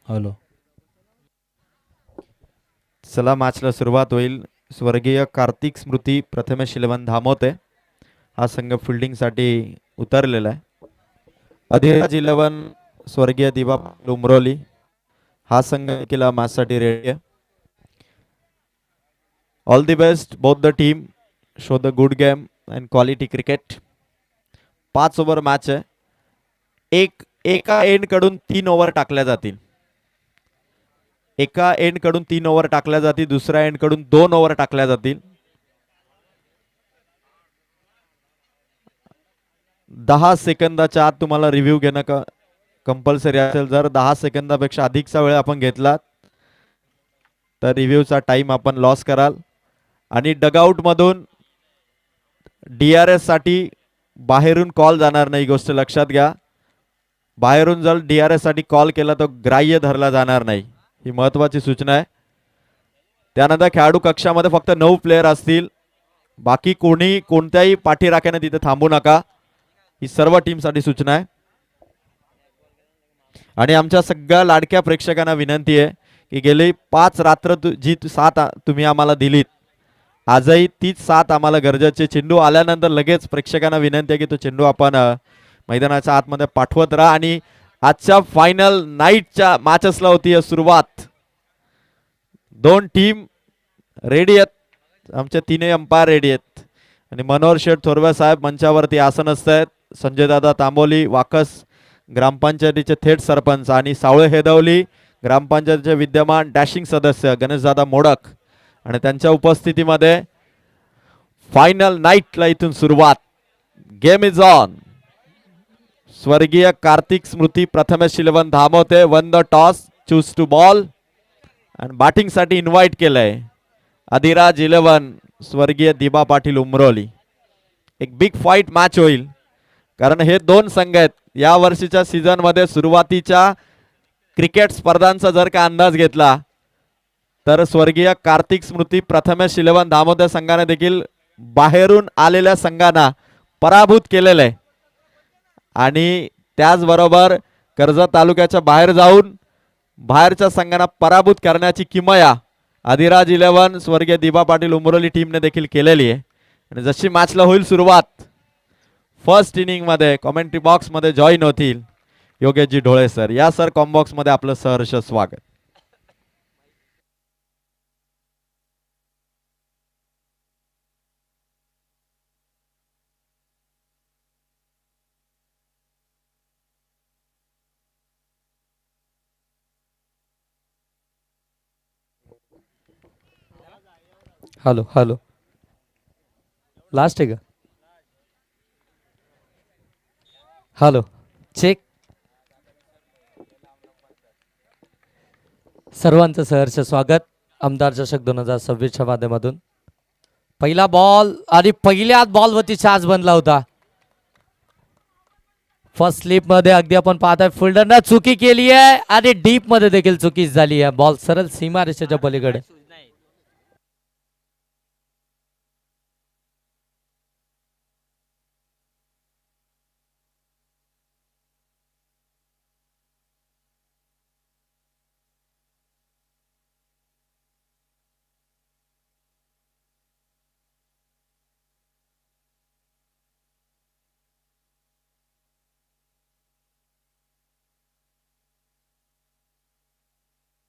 Hello. चला मॅचला सुरुवात होईल. स्वर्गीय कार्तिक स्मृती प्रथमेश इलेव्हन धामोते हा संघ फिल्डिंग साठी उतरलेला आहे. अधिराज इलेव्हन स्वर्गीय दिवा उमरोली हा संघ केला मॅच साठी रेडी आहे. All the best both the team. Show the good game and quality cricket. 5 over match आहे. एका एंड कडून 3 ओव्हर टाकल्या जातील. एका एंड कडून 3 ओव्हर टाकल्या जातील. दुसऱ्या एंड कडून 2 ओव्हर टाकल्या जातील. 10 सेकंदाच्या आत तुम्हाला रिव्ह्यू घेणं कंपल्सरी असेल. जर 10 सेकंदापेक्षा अधिकचा वेळ आपण घेतला तर रिव्ह्यूचा टाइम आपण लॉस कराल. आणि डगआउट मधून DRS साठी बाहेरून कॉल जाणार नाही, गोष्ट लक्षात घ्या. बाहेरून जर DRS साठी कॉल केला तर ग्राह्य धरला जाणार नाही, ही महत्वाची सूचना आहे. त्यानंतर खेळाडू कक्षामध्ये फक्त 9 प्लेयर असतील. बाकी कोणी कोणत्याही पाठीराख्याने तिथे थांबू नका, ही सर्व टीम साठी सूचना आहे. आणि आमच्या सगळ्या लाडक्या प्रेक्षकांना विनंती आहे की गेली 5 रात्र जी साथ तुम्ही आम्हाला दिलीत, आजही तीच साथ आम्हाला गरजेची. चेंडू आल्यानंतर लगेच प्रेक्षकांना विनंती आहे की तो चेंडू आपण मैदानाच्या आतमध्ये पाठवत राहा. आणि आजच्या फायनल नाईटच्या मॅचेसला होती सुरुवात. 2 टीम रेडी आहेत. आमचे 3 अंपायर रेडी आहेत. आणि मनोहर शेठ थोरवे साहेब मंचावरती आसनस्थ आहेत. संजय दादा तांबोली वाकस ग्रामपंचायतीचे थेट सरपंच आणि सावळे हेदवली ग्रामपंचायतीचे विद्यमान डॅशिंग सदस्य गणेशदादा मोडक, आणि त्यांच्या उपस्थितीमध्ये फायनल नाईटला इथून सुरुवात. Game is on. स्वर्गीय कार्तिक स्मृती Prathamesh eleven Dhamote won the toss, choose to bowl आणि बॅटिंग साठी इन्व्हाइट केलंय अधिराज इलेव्हन स्वर्गीय दिबा पाटील उमरोली. एक बिग फाईट मॅच होईल, कारण हे 2 संघ आहेत. या वर्षीच्या सीझन मध्ये सुरुवातीच्या क्रिकेट स्पर्धांचा जर का अंदाज घेतला तर स्वर्गीय कार्तिक स्मृती प्रथमेश इलेव्हन धामोते संघाने देखील बाहेरून आलेल्या संघांना पराभूत केलेलं आहे. आणि त्याचबरोबर कर्जत तालुक्याच्या बाहेर जाऊन बाहेरच्या संघांना पराभूत करण्याची किमया अधिराज इलेव्हन स्वर्गीय दिबा पाटील उमरोली टीमने देखील केलेली आहे. आणि जशी मॅचला होईल सुरुवात, फर्स्ट इनिंग मध्ये कॉमेंट्री बॉक्स मध्ये जॉईन होतील योगेशजी ढोळे सर. या सर कॉम्बॉक्स मध्ये आपलं सहर्ष स्वागत. Hello hello. लास्ट आहे का? Hello check. सर्वांचं सहर्ष स्वागत आमदार चषक 2026च्या माध्यमातून. पहिला बॉल आणि पहिल्याच बॉलवरती चार्ज बनला होता. फर्स्ट स्लिप मध्ये अगदी आपण पाहताय फिल्डरने चुकी केली आहे आणि डीप मध्ये देखील चुकी झाली आहे. बॉल सरळ सीमारेषेच्या पलीकडे.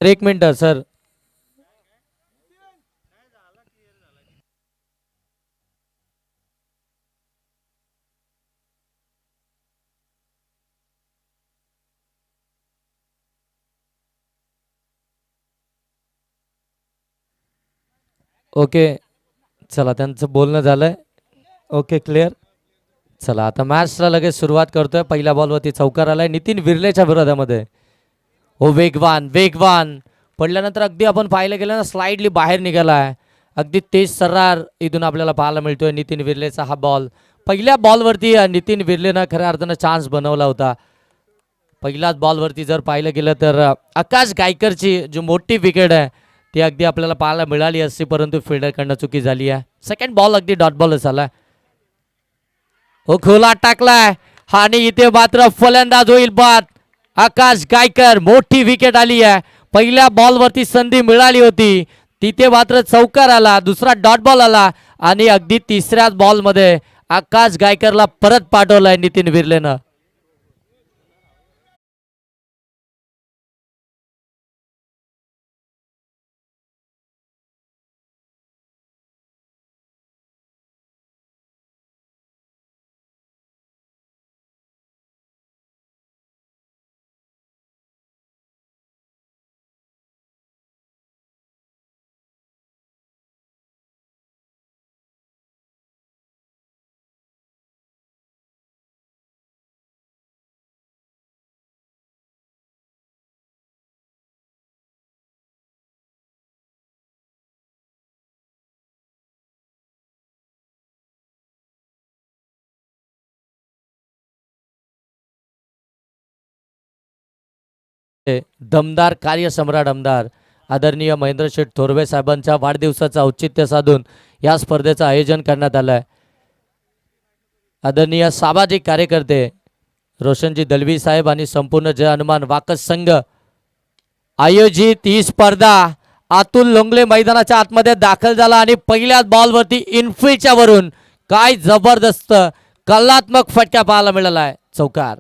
एक मिनिट सर. ओके चला, त्यांचं बोलणं झालंय. Okay clear. चला आता मॅचला लगेच सुरुवात करतोय. पहिल्या बॉलवरती चौकार आलाय नितीन विर्लेच्या विरोधामध्ये. हो वेगवान वेगवान पडल्यानंतर अगदी आपण पाहिलं गेलं ना, स्लाइडली बाहेर निघालाय. अगदी तेज सर्रार इथून आपल्याला पाहायला मिळतोय. नितीन विर्लेचा हा बॉल. पहिल्या बॉलवरती नितीन विर्लेनं खऱ्या अर्थानं चान्स बनवला होता. पहिल्याच बॉलवरती जर पाहिलं गेलं तर आकाश गायकरची जी मोठी विकेट आहे ती अगदी आपल्याला पाहायला मिळाली असती, परंतु फिल्डरकडनं चुकी झाली आहे. सेकंड बॉल अगदी डॉट बॉल झाला. हो खोला टाकलाय आणि इथे मात्र फलंदाज होईल बाद. आकाश गायकर मोठी विकेट आली आहे. पहिल्या बॉलवरती संधी मिळाली होती, तिथे मात्र चौकार आला, दुसरा डॉट बॉल आला आणि अगदी तिसऱ्याच बॉलमध्ये आकाश गायकरला परत पाठवलाय नितीन विर्लेनं. दमदार कार्यसम्राट आमदार आदरणीय महेंद्र शेठ थोरवे साहेबांच्या वाढदिवसाचं औचित्य साधून या स्पर्धेचं आयोजन करण्यात आलं आहे. आदरणीय सामाजिक कार्यकर्ते रोशनजी दलवी साहेब आणि संपूर्ण जय हनुमान वाकस संघ आयोजित ही स्पर्धा अतुल लोंगले मैदानाच्या आतमध्ये दाखल झाला आणि पहिल्याच बॉलवरती इनफिल्डच्या वरून काय जबरदस्त कलात्मक फटका पाहायला मिळाला आहे. चौकार.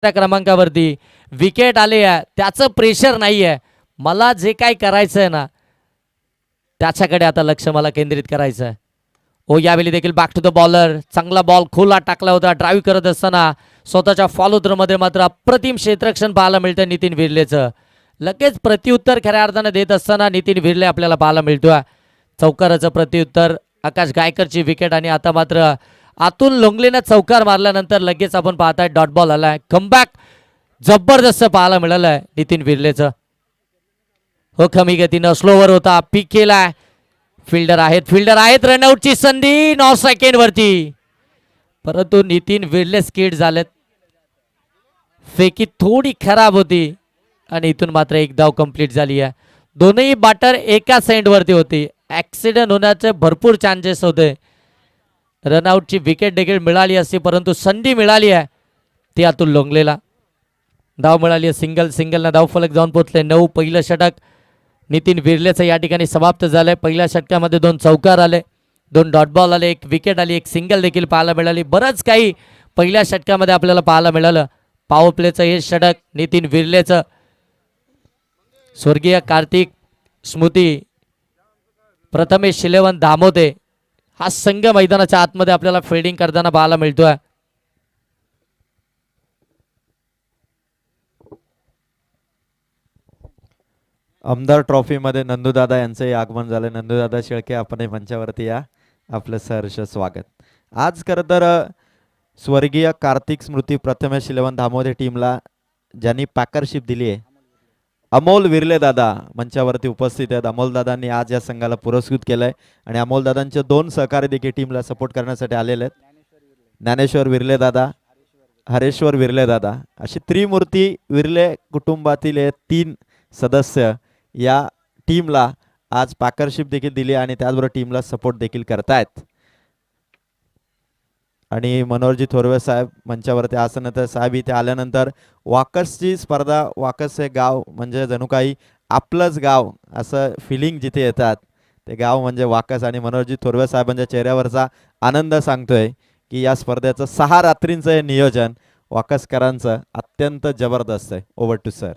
क्रमांकावरती विकेट आले आहे, त्याचं प्रेशर नाही आहे. मला जे काय करायचं आहे ना त्याच्याकडे आता लक्ष मला केंद्रित करायचं आहे. ओ यावेळी देखील बॅक टू द बॉलर, चांगला बॉल खोला टाकला होता. ड्राईव्ह करत असताना स्वतःच्या फॉलो थ्रोमध्ये मात्र अप्रतिम क्षेत्ररक्षण पाहायला मिळतं नितीन विर्लेचं. लगेच प्रत्युत्तर खऱ्या अर्थानं देत असताना नितीन विर्ले आपल्याला पाहायला मिळतोय. चौकाराचं प्रत्युत्तर, आकाश गायकरची विकेट आणि आता मात्र अतुल लोंगलेनं चौकार मारल्यानंतर लगेच आपण पाहताय डॉट बॉल आलाय. कमबॅक जबरदस्त पाहायला मिळालं आहे नितीन विर्लेचं. हो कमी गतीनं स्लोवर होता, पिक केलाय. फिल्डर आहेत रनआउटची संधी 9 सेकंड वरती, परंतु नितीन विर्ले स्किड झालेत. फेकी थोडी खराब होती आणि इथून मात्र एक धाव कंप्लीट झाली आहे. दोनही बॅटर एका सेंड वरती होती. ऍक्सिडेंट होण्याचे भरपूर चान्सेस होते. रनआउटची विकेट देखील मिळाली असती, परंतु संधी मिळाली आहे ती अतुल लोंगलेला. धाव मिळाली आहे. सिंगलना धाव फलक जाऊन पोहोचले 9. पहिलं षटक नितीन विर्लेचं या ठिकाणी समाप्त झालंय. पहिल्या षटकामध्ये 2 चौकार आले, 2 डॉट बॉल आले, 1 विकेट आली, 1 सिंगल देखील पाहायला मिळाली. बरंच काही पहिल्या षटकामध्ये आपल्याला पाहायला मिळालं. पॉवर प्लेचं हे षटक नितीन विर्लेचं. स्वर्गीय कार्तिक स्मृती प्रथमेश शिलेवन धामोते हा संघ मैदानाच्या आतमध्ये आपल्याला फिल्डिंग करताना पाहायला मिळतोय. आमदार ट्रॉफीमध्ये नंदूदादा यांचंही आगमन झालं. नंदूदादा शेळके, आपण मंचावरती या, आपलं सहर्ष स्वागत. आज खरं तर स्वर्गीय कार्तिक स्मृती प्रथमेश शिलेवन धामोदे टीमला ज्यांनी पॅकरशिप दिली आहे, अमोल विर्ले दादा मंचावरती उपस्थित आहेत. अमोल दादांनी आज या संघाला पुरस्कृत केलंय आणि अमोल दादांचे 2 सहकारी देखील टीमला सपोर्ट करण्यासाठी आलेले आहेत. ज्ञानेश्वर विर्ले दादा, हरेश्वर विर्ले दादा, अशी त्रिमूर्ती विर्ले कुटुंबातील 3 सदस्य या टीमला आज पॅकरशिप देखील दिली आणि त्याचबरोबर टीमला सपोर्ट देखील करतायत. आणि मनोहरजी थोरवे साहेब मंचावरती आसनंतर साहेब इथे आल्यानंतर वाकसची स्पर्धा, वाकस हे गाव म्हणजे जणू काही आपलंच गाव असं फिलिंग जिथे येतात ते गाव म्हणजे वाकस. आणि मनोहरजी थोरवे साहेबांच्या चेहऱ्यावरचा आनंद सांगतोय की या स्पर्धेचं 6 रात्रींचं हे नियोजन वाकसकरांचं अत्यंत जबरदस्त आहे. Over to sir.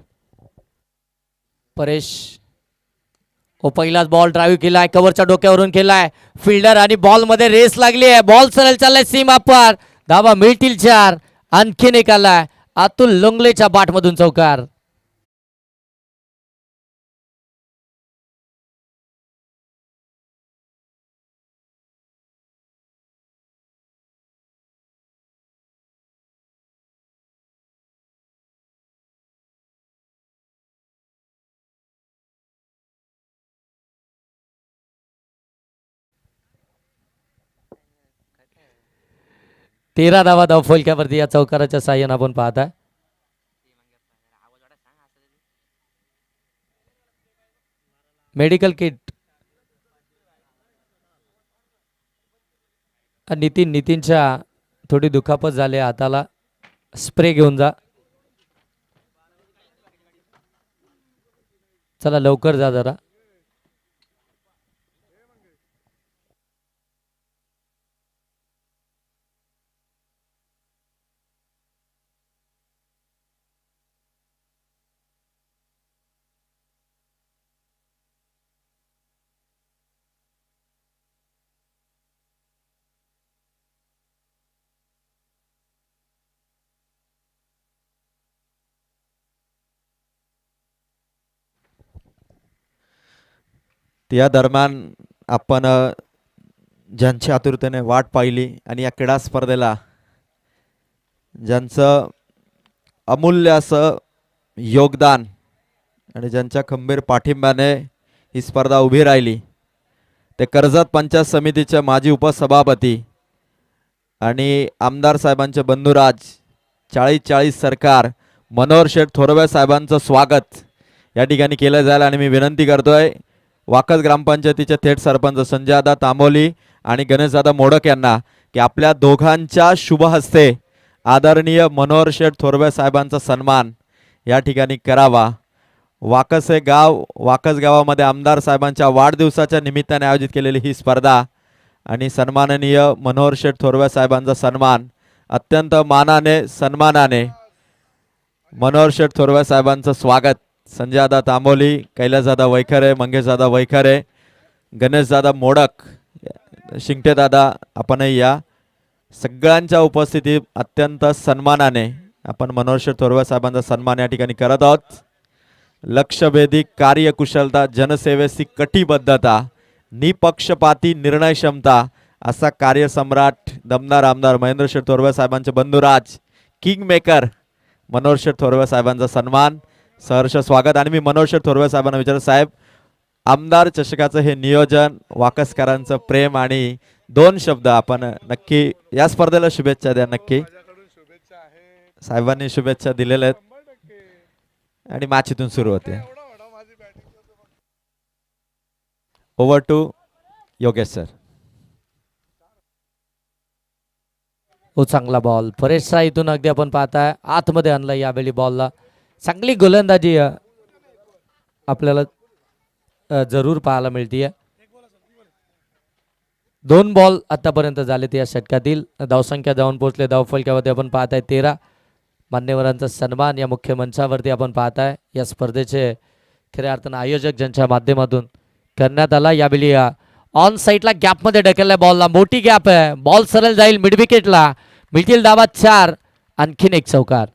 परेश हो पहिलाच बॉल ड्राईव्ह केलाय, कव्हरच्या डोक्यावरून केलाय. फिल्डर आणि बॉल मध्ये रेस लागली आहे. बॉल सरळ चाललाय सीमा पार, धावा मिळतील 4. आणखीन एक आलाय अतुल लोंगलेच्या बाटमधून चौकार. तेरा धावा धावफलक्यावरती या चौकाराच्या साह्यानं आपण पाहता. मेडिकल किट नितीनच्या थोडी दुखापत झाली हाताला. स्प्रे घेऊन जा. चला लवकर जा जरा. त्या दरम्यान आपण ज्यांची आतुरतेने वाट पाहिली आणि या क्रीडा स्पर्धेला ज्यांचं अमूल्य असं योगदान आणि ज्यांच्या खंबीर पाठिंब्याने ही स्पर्धा उभी राहिली ते कर्जत पंचायत समितीचे माजी उपसभापती आणि आमदार साहेबांचे बंधुराज 40-40 सरकार मनोहर शेठ थोरवे साहेबांचं स्वागत या ठिकाणी केलं जाईल. आणि मी विनंती करतोय वाकस ग्रामपंचायतीचे थेट सरपंच संजयदादा तांबोली आणि गणेशदादा मोडक यांना की आपल्या दोघांच्या शुभ हस्ते आदरणीय मनोहर शेठ थोरवे साहेबांचा सन्मान या ठिकाणी करावा. वाकस हे गाव, वाकस गावामध्ये आमदार साहेबांच्या वाढदिवसाच्या निमित्ताने आयोजित केलेली ही स्पर्धा आणि सन्माननीय मनोहर शेठ थोरवे साहेबांचा सन्मान अत्यंत मानाने सन्मानाने मनोहर शेठ थोरवे साहेबांचं स्वागत. संजयदादा तांबोली, कैलासदादा वैखरे, मंगेशदादा वैखरे, गणेशदादा मोडक, शिंगटेदादा आपणही या सगळ्यांच्या उपस्थितीत अत्यंत सन्मानाने आपण मनोहर शेठ थोरवे साहेबांचा सन्मान या ठिकाणी करत आहोत. लक्षभेदी कार्यकुशलता, जनसेवेची कटिबद्धता, निपक्षपाती निर्णय क्षमता असा कार्यसम्राट दमदार आमदार महेंद्र शेठ थोरवे साहेबांचे बंधुराज किंग मेकर मनोहर शेठ थोरवे साहेबांचा सन्मान सहर्ष स्वागत. आणि मी मनोहर शेठ थोरवे साहेबांना विचार साहेब आमदार चषकाचं हे नियोजन, वाकसकरांचं प्रेम आणि 2 शब्द आपण नक्की या स्पर्धेला शुभेच्छा द्या. नक्की साहेबांनी शुभेच्छा दिलेल्या आहेत आणि मॅच इथून सुरू होते. Over to Yogesh sir. हो चांगला बॉल परेशचा इथून अगदी आपण पाहताय आतमध्ये आणला यावेळी बॉलला. चांगली गोलंदाजी आपल्याला जरूर पाहायला मिळते. 2 बॉल आतापर्यंत झालेत या षटकातील. धावसंख्या जाऊन पोहोचले धावफलकावरती आपण पाहताय 13. मान्यवरांचा सन्मान या मुख्य मंचावरती आपण पाहताय. या स्पर्धेचे खऱ्या अर्थानं आयोजक ज्यांच्या माध्यमातून करण्यात आला. यावेळी ऑन साईडला गॅपमध्ये ढकलल्या बॉलला. मोठी गॅप आहे. बॉल सरळ जाईल मिड विकेटला. मिळतील धावा 4. आणखीन एक चौकार.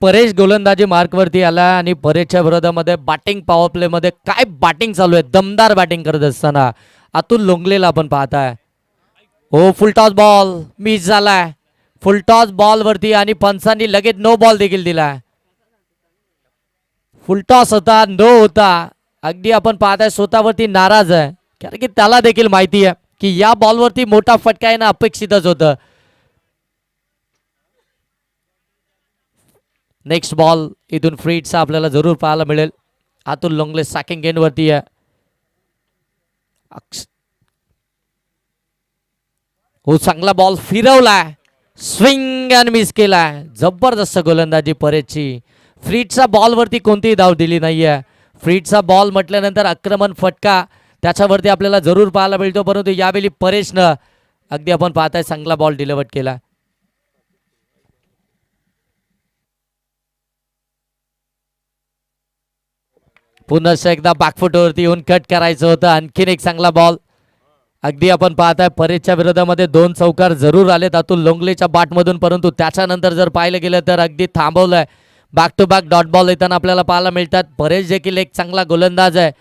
परेश गोलंदाजी मार्कवरती आला आणि परेशच्या विरोधामध्ये बॅटिंग पॉवर प्ले मध्ये काय बॅटिंग चालू आहे. दमदार बॅटिंग करत असताना अतुल लोंगलेला आपण पाहताय. हो फुल टॉस बॉल मिस झालाय. फुल टॉस बॉल वरती आणि पंचांनी लगेच नो बॉल देखील दिलाय. फुल टॉस होता, नो होता. अगदी आपण पाहताय स्वतःवरती नाराज आहे कारण की त्याला देखील माहिती आहे की या बॉलवरती मोठा फटका येणं अपेक्षितच होतं. नेक्स्ट बॉल इथून फ्रीटचा आपल्याला जरूर पाहायला मिळेल. अतुल लोंगले सॅकिंग एंड वरती आहे. हो चांगला बॉल फिरवलाय. स्विंग अँड मिस केलाय. जबरदस्त गोलंदाजी परेशची. फ्रीटचा बॉल वरती कोणतीही धाव दिली नाहीये. फ्रीटचा बॉल म्हटल्यानंतर आक्रमण फटका त्याच्यावरती आपल्याला जरूर पाहायला मिळतो. परंतु यावेळी परेशनं अगदी आपण पाहताय चांगला बॉल डिलिव्हर केला. पुन्हा एकदा बॅकफुटवरती येऊन कट करायचं होतं. आणखीन एक चांगला बॉल. अगदी आपण पाहताय परेशच्या विरोधामध्ये 2 चौकार जरूर आलेत अतुल लोंगलेच्या बॅटमधून. परंतु त्याच्यानंतर जर पाहिलं गेलं तर अगदी थांबवलंय. Back to back dot ball येताना आपल्याला पाहायला मिळतात. परेश देखील एक चांगला गोलंदाज आहे.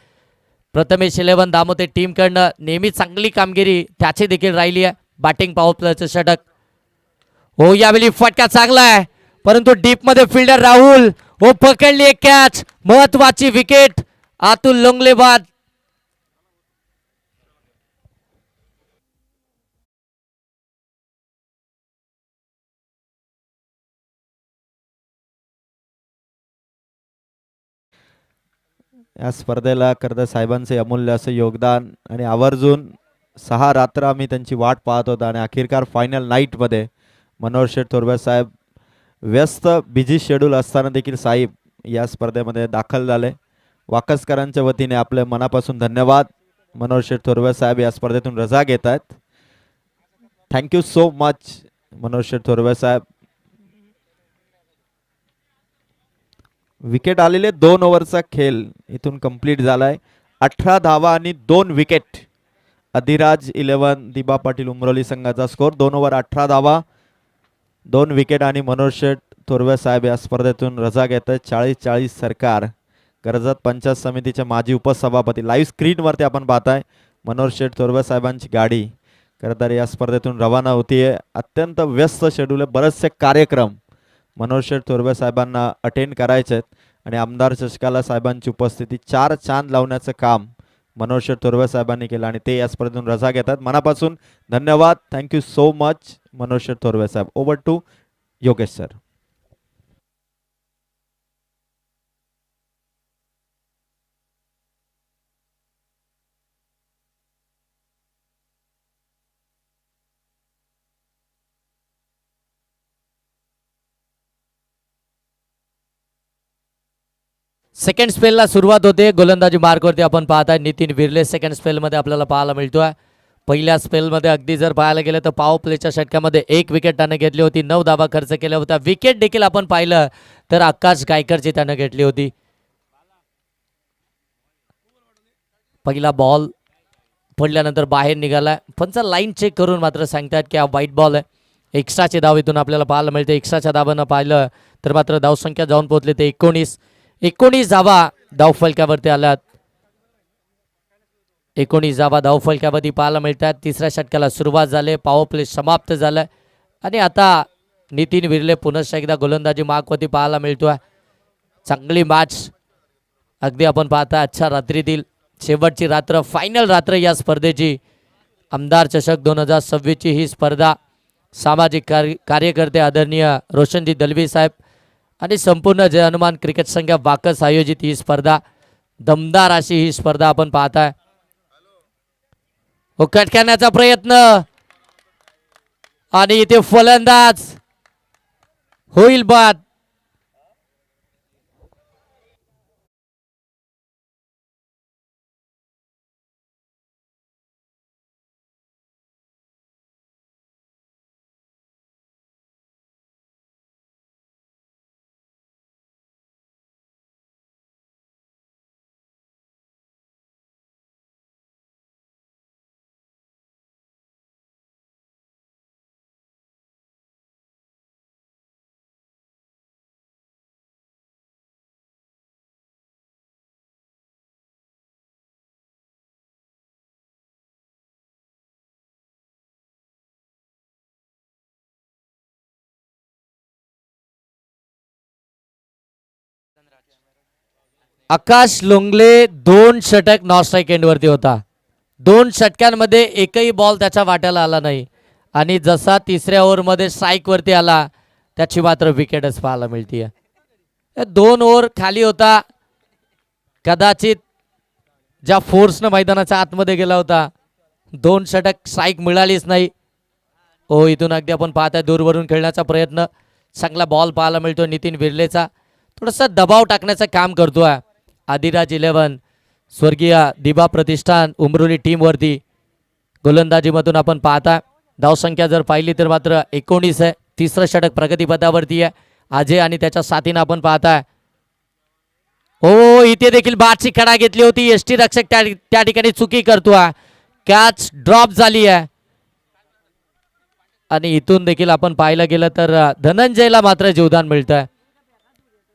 प्रथमेश 11 दामोते टीमकडनं नेहमी चांगली कामगिरी त्याची देखील राहिली आहे. बॅटिंग पॉवर प्लेचं षटक. हो यावेळी फटका चांगला आहे. परंतु डीप मध्ये फिल्डर राहुल हो पकडली एक कॅच, महत्वाची विकेट अतुल लोंगले बाद. या स्पर्धेला कर्द साहेबांचे अमूल्य असं योगदान आणि आवर्जून 6 रात्र आम्ही त्यांची वाट पाहत होतो आणि अखेरकार फायनल नाईटमध्ये मनोहर शेठ थोरवे साहेब व्यस्त बिझी शेड्यूल असताना देखील साहेब या स्पर्धेमध्ये दाखल झाले. वाकसकरांच्या वतीने आपले मनापासून धन्यवाद. मनोहर शेठ थोरवे साहेब या स्पर्धेतून रजा घेत आहेत. Thank you so much Manohar Sheth Thorve साहेब. विकेट आलेले 2 ओव्हरचा खेळ इथून कंप्लीट झालाय. 18 धावा आणि 2 विकेट. अधिराज 11 दिबा पाटील उमरोली संघाचा स्कोर. 2 ओव्हर 18 धावा 2 विकेट आणि मनोहर शेठ थोरवे साहेब या स्पर्धेतून रजा घेत आहेत. 40-40 सरकार. कर्जत पंचायत समितीचे माजी उपसभापती लाईव्ह स्क्रीनवरती आपण पाहताय मनोहर शेठ थोरवे साहेबांची गाडी खरं तर या स्पर्धेतून रवाना होतीये. अत्यंत व्यस्त शेड्यूल आहे. बरेचसे कार्यक्रम मनोहर शेठ थोरवे साहेबांना अटेंड करायचे आहेत आणि आमदार चषकाला साहेबांची उपस्थिती 4 चांद लावण्याचं काम मनोहर शेठ थोरवे साहेबांनी केलं आणि ते या स्पर्धेतून रजा घेतात. मनापासून धन्यवाद. Thank you so much Manohar Sheth Thorve साहेब. Over to Yogesh sir. Second स्पेलला सुरुवात होते. गोलंदाजी मार्कवरती आपण पाहताय नितीन विर्ले सेकंड स्पेलमध्ये आपल्याला पाहायला मिळतोय. पहिल्या स्पेलमध्ये अगदी जर पाहायला गेलं तर पॉवर प्लेच्या षटकामध्ये 1 विकेट त्यानं घेतली होती. 9 धावा खर्च केल्या होत्या. विकेट देखील आपण पाहिलं तर आकाश गायकरची त्यानं घेतली होती. पहिला बॉल पडल्यानंतर बाहेर निघाला. पंच लाईन चेक करून मात्र सांगतात की हा वाईट बॉल आहे. एक्स्ट्राचे धाव इथून आपल्याला पाहायला मिळते. एक्स्ट्राच्या धावांना पाहिलं तर मात्र धावसंख्या जाऊन पोहोचली ते 19 धावा धावफलकावरती आल्यात. 19 धावा धावफलकावरती पाहायला मिळतात. तिसऱ्या षटकाला सुरुवात झाली. पॉवर प्ले समाप्त झालाय आणि आता नितीन विर्ले पुनश्च एकदा गोलंदाजी मार्कवरती पाहायला मिळतोय. चांगली मॅच अगदी आपण पाहता. आजच्या रात्रीतील शेवटची रात्र, फायनल रात्र या स्पर्धेची. आमदार चषक 2026ची ही स्पर्धा सामाजिक कार्यकर्ते आदरणीय रोशनजी दलवी साहेब आणि संपूर्ण जय हनुमान क्रिकेट संघ वाकस आयोजित ही स्पर्धा. दमदार अशी ही स्पर्धा आपण पाहताय. करण्याचा प्रयत्न आणि इथे फलंदाज होईल बाद. आकाश लोंगले 2 षटक नॉन स्ट्राईक एंडवरती होता. 2 षटकांमध्ये एकही बॉल त्याच्या वाट्याला आला नाही आणि जसा तिसऱ्या ओव्हरमध्ये स्ट्राईकवरती आला त्याची मात्र विकेटच पाहायला मिळते. 2 ओव्हर खाली होता. कदाचित ज्या फोर्सनं मैदानाच्या आतमध्ये गेला होता 2 षटक स्ट्राईक मिळालीच नाही. इथून अगदी आपण पाहताय दूरवरून खेळण्याचा प्रयत्न. चांगला बॉल पाहायला मिळतो नितीन विर्लेचा. थोडासा दबाव टाकण्याचं काम करतोय आदिराज 11 स्वर्गीय दिबा प्रतिष्ठान उमरोली टीमवरती. गोलंदाजीमधून आपण पाहता धावसंख्या जर पाहिली तर मात्र 19 आहे. तिसरं षटक प्रगतीपथावरती आहे. अजय आणि त्याच्या साथीनं आपण पाहताय. इथे देखील बादची खडा घेतली होती. एसटी रक्षक त्या ठिकाणी चुकी करतोय. कॅच ड्रॉप झाली आहे आणि इथून देखील आपण पाहायला गेलं तर धनंजयला मात्र जीवदान मिळतंय.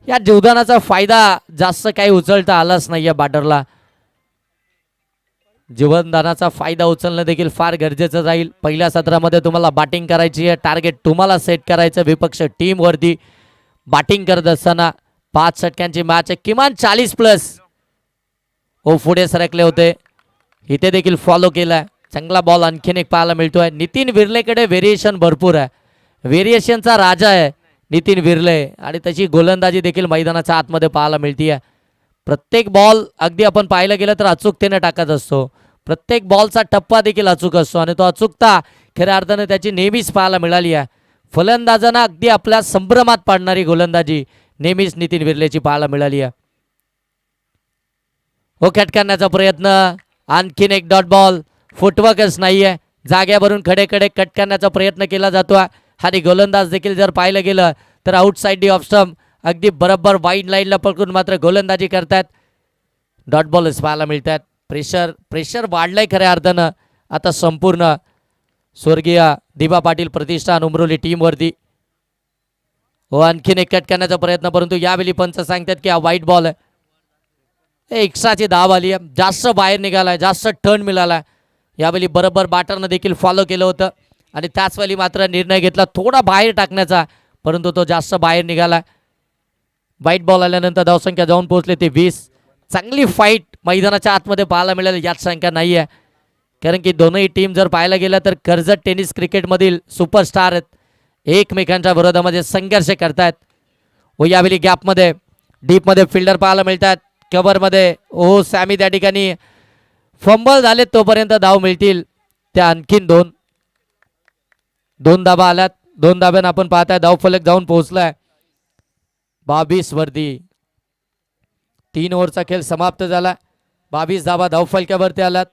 या जीवदानाचा फायदा जास्त काही उचलता आलाच नाही या बॅटरला. जीवनदानाचा फायदा उचलणं देखील फार गरजेचं राहील. पहिल्या सत्रामध्ये तुम्हाला बॅटिंग करायची आहे. टार्गेट तुम्हाला सेट करायचं विपक्ष टीमवरती. बॅटिंग करत असताना 5 षटकांची मॅच आहे, किमान 40+. हो पुढे सरकले होते, इथे देखील फॉलो केलाय. चांगला बॉल आणखीन एक पाहायला मिळतोय. नितीन विर्लेकडे व्हेरिएशन भरपूर आहे, व्हेरिएशनचा राजा आहे नितीन विर्ले, आणि तशी गोलंदाजी देखील मैदानाच्या आतमध्ये पाहायला मिळतीये. प्रत्येक बॉल अगदी आपण पाहायला गेलं तर अचूकतेने टाकत असतो, प्रत्येक बॉलचा टप्पा देखील अचूक असतो, आणि तो अचूकता खऱ्या अर्थाने त्याची नेहमीच पाहायला मिळाली आहे. फलंदाजांना अगदी आपल्या संभ्रमात पाडणारी गोलंदाजी नेहमीच नितीन विर्लेची पाहायला मिळाली आहे. हो कॅट करण्याचा प्रयत्न, आणखीन एक डॉट बॉल. फुटवर्कच नाहीये, जाग्यावरून खडे खडे कट करण्याचा प्रयत्न केला जातो, आणि गोलंदाज देखील जर पाहिलं गेलं तर आउटसाइड दी ऑफ स्टंप अगदी बरोबर वाईड लाईनला पकडून मात्र गोलंदाजी करतात. डॉट बॉलच पाहायला मिळतात. प्रेशर वाढलंय खऱ्या अर्थानं आता संपूर्ण स्वर्गीय दिबा पाटील प्रतिष्ठान उमरोली टीमवरती. हो आणखीन एक कट करण्याचा प्रयत्न, परंतु यावेळी पंच सांगतात की हा वाईट बॉल आहे. एक्स्ट्राची धाव आली आहे, जास्त बाहेर निघालाय, जास्त टर्न मिळाला. यावेळी बरोबर बॅटरनं देखील फॉलो केलं होतं, आणि त्याच वेळी मात्र निर्णय घेतला थोडा बाहेर टाकण्याचा, परंतु तो जास्त बाहेर निघाला. वाईट बॉल आल्यानंतर धावसंख्या जाऊन पोहोचले ते 20. चांगली फाईट मैदानाच्या आतमध्ये पाहायला मिळाली यात संख्या नाही आहे, कारण की दोनही टीम जर पाहायला गेलं तर कर्जत टेनिस क्रिकेटमधील सुपरस्टार आहेत, एकमेकांच्या विरोधामध्ये संघर्ष करतायत. व यावेळी गॅपमध्ये डीपमध्ये फिल्डर पाहायला मिळतात, कव्हरमध्ये ओ सॅमी त्या ठिकाणी फंबल झालेत, तोपर्यंत धाव मिळतील त्या आणखीन दोन धाबा आल्यात. 2 धाब्यानं आपण पाहताय धाव फलक जाऊन पोहोचलाय 22 वरती. 3 ओव्हरचा खेळ समाप्त झाला. 22 धाबा धाव फलक्यावरती आल्यात.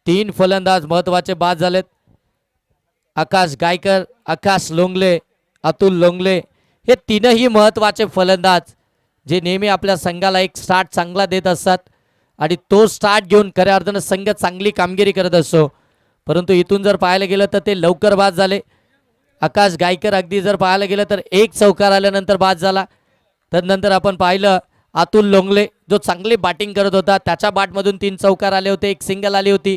3 फलंदाज महत्वाचे बाद झालेत. आकाश गायकर, आकाश लोंगले, अतुल लोंगले हे तीनही महत्वाचे फलंदाज जे नेहमी आपल्या संघाला एक स्टार्ट चांगला देत असतात, आणि तो स्टार्ट घेऊन खऱ्या अर्थानं संघ चांगली कामगिरी करत असतो. परंतु इथून जर पाहायला गेलं तर ते लवकर बाद झाले. आकाश गायकर अगदी जर पाहायला गेलं तर 1 चौकार आल्यानंतर बाद झाला. तदनंतर आपण पाहिलं अतुल लोंगले जो चांगली बॅटिंग करत होता, त्याच्या बॅटमधून 3 चौकार आले होते, 1 सिंगल आली होती,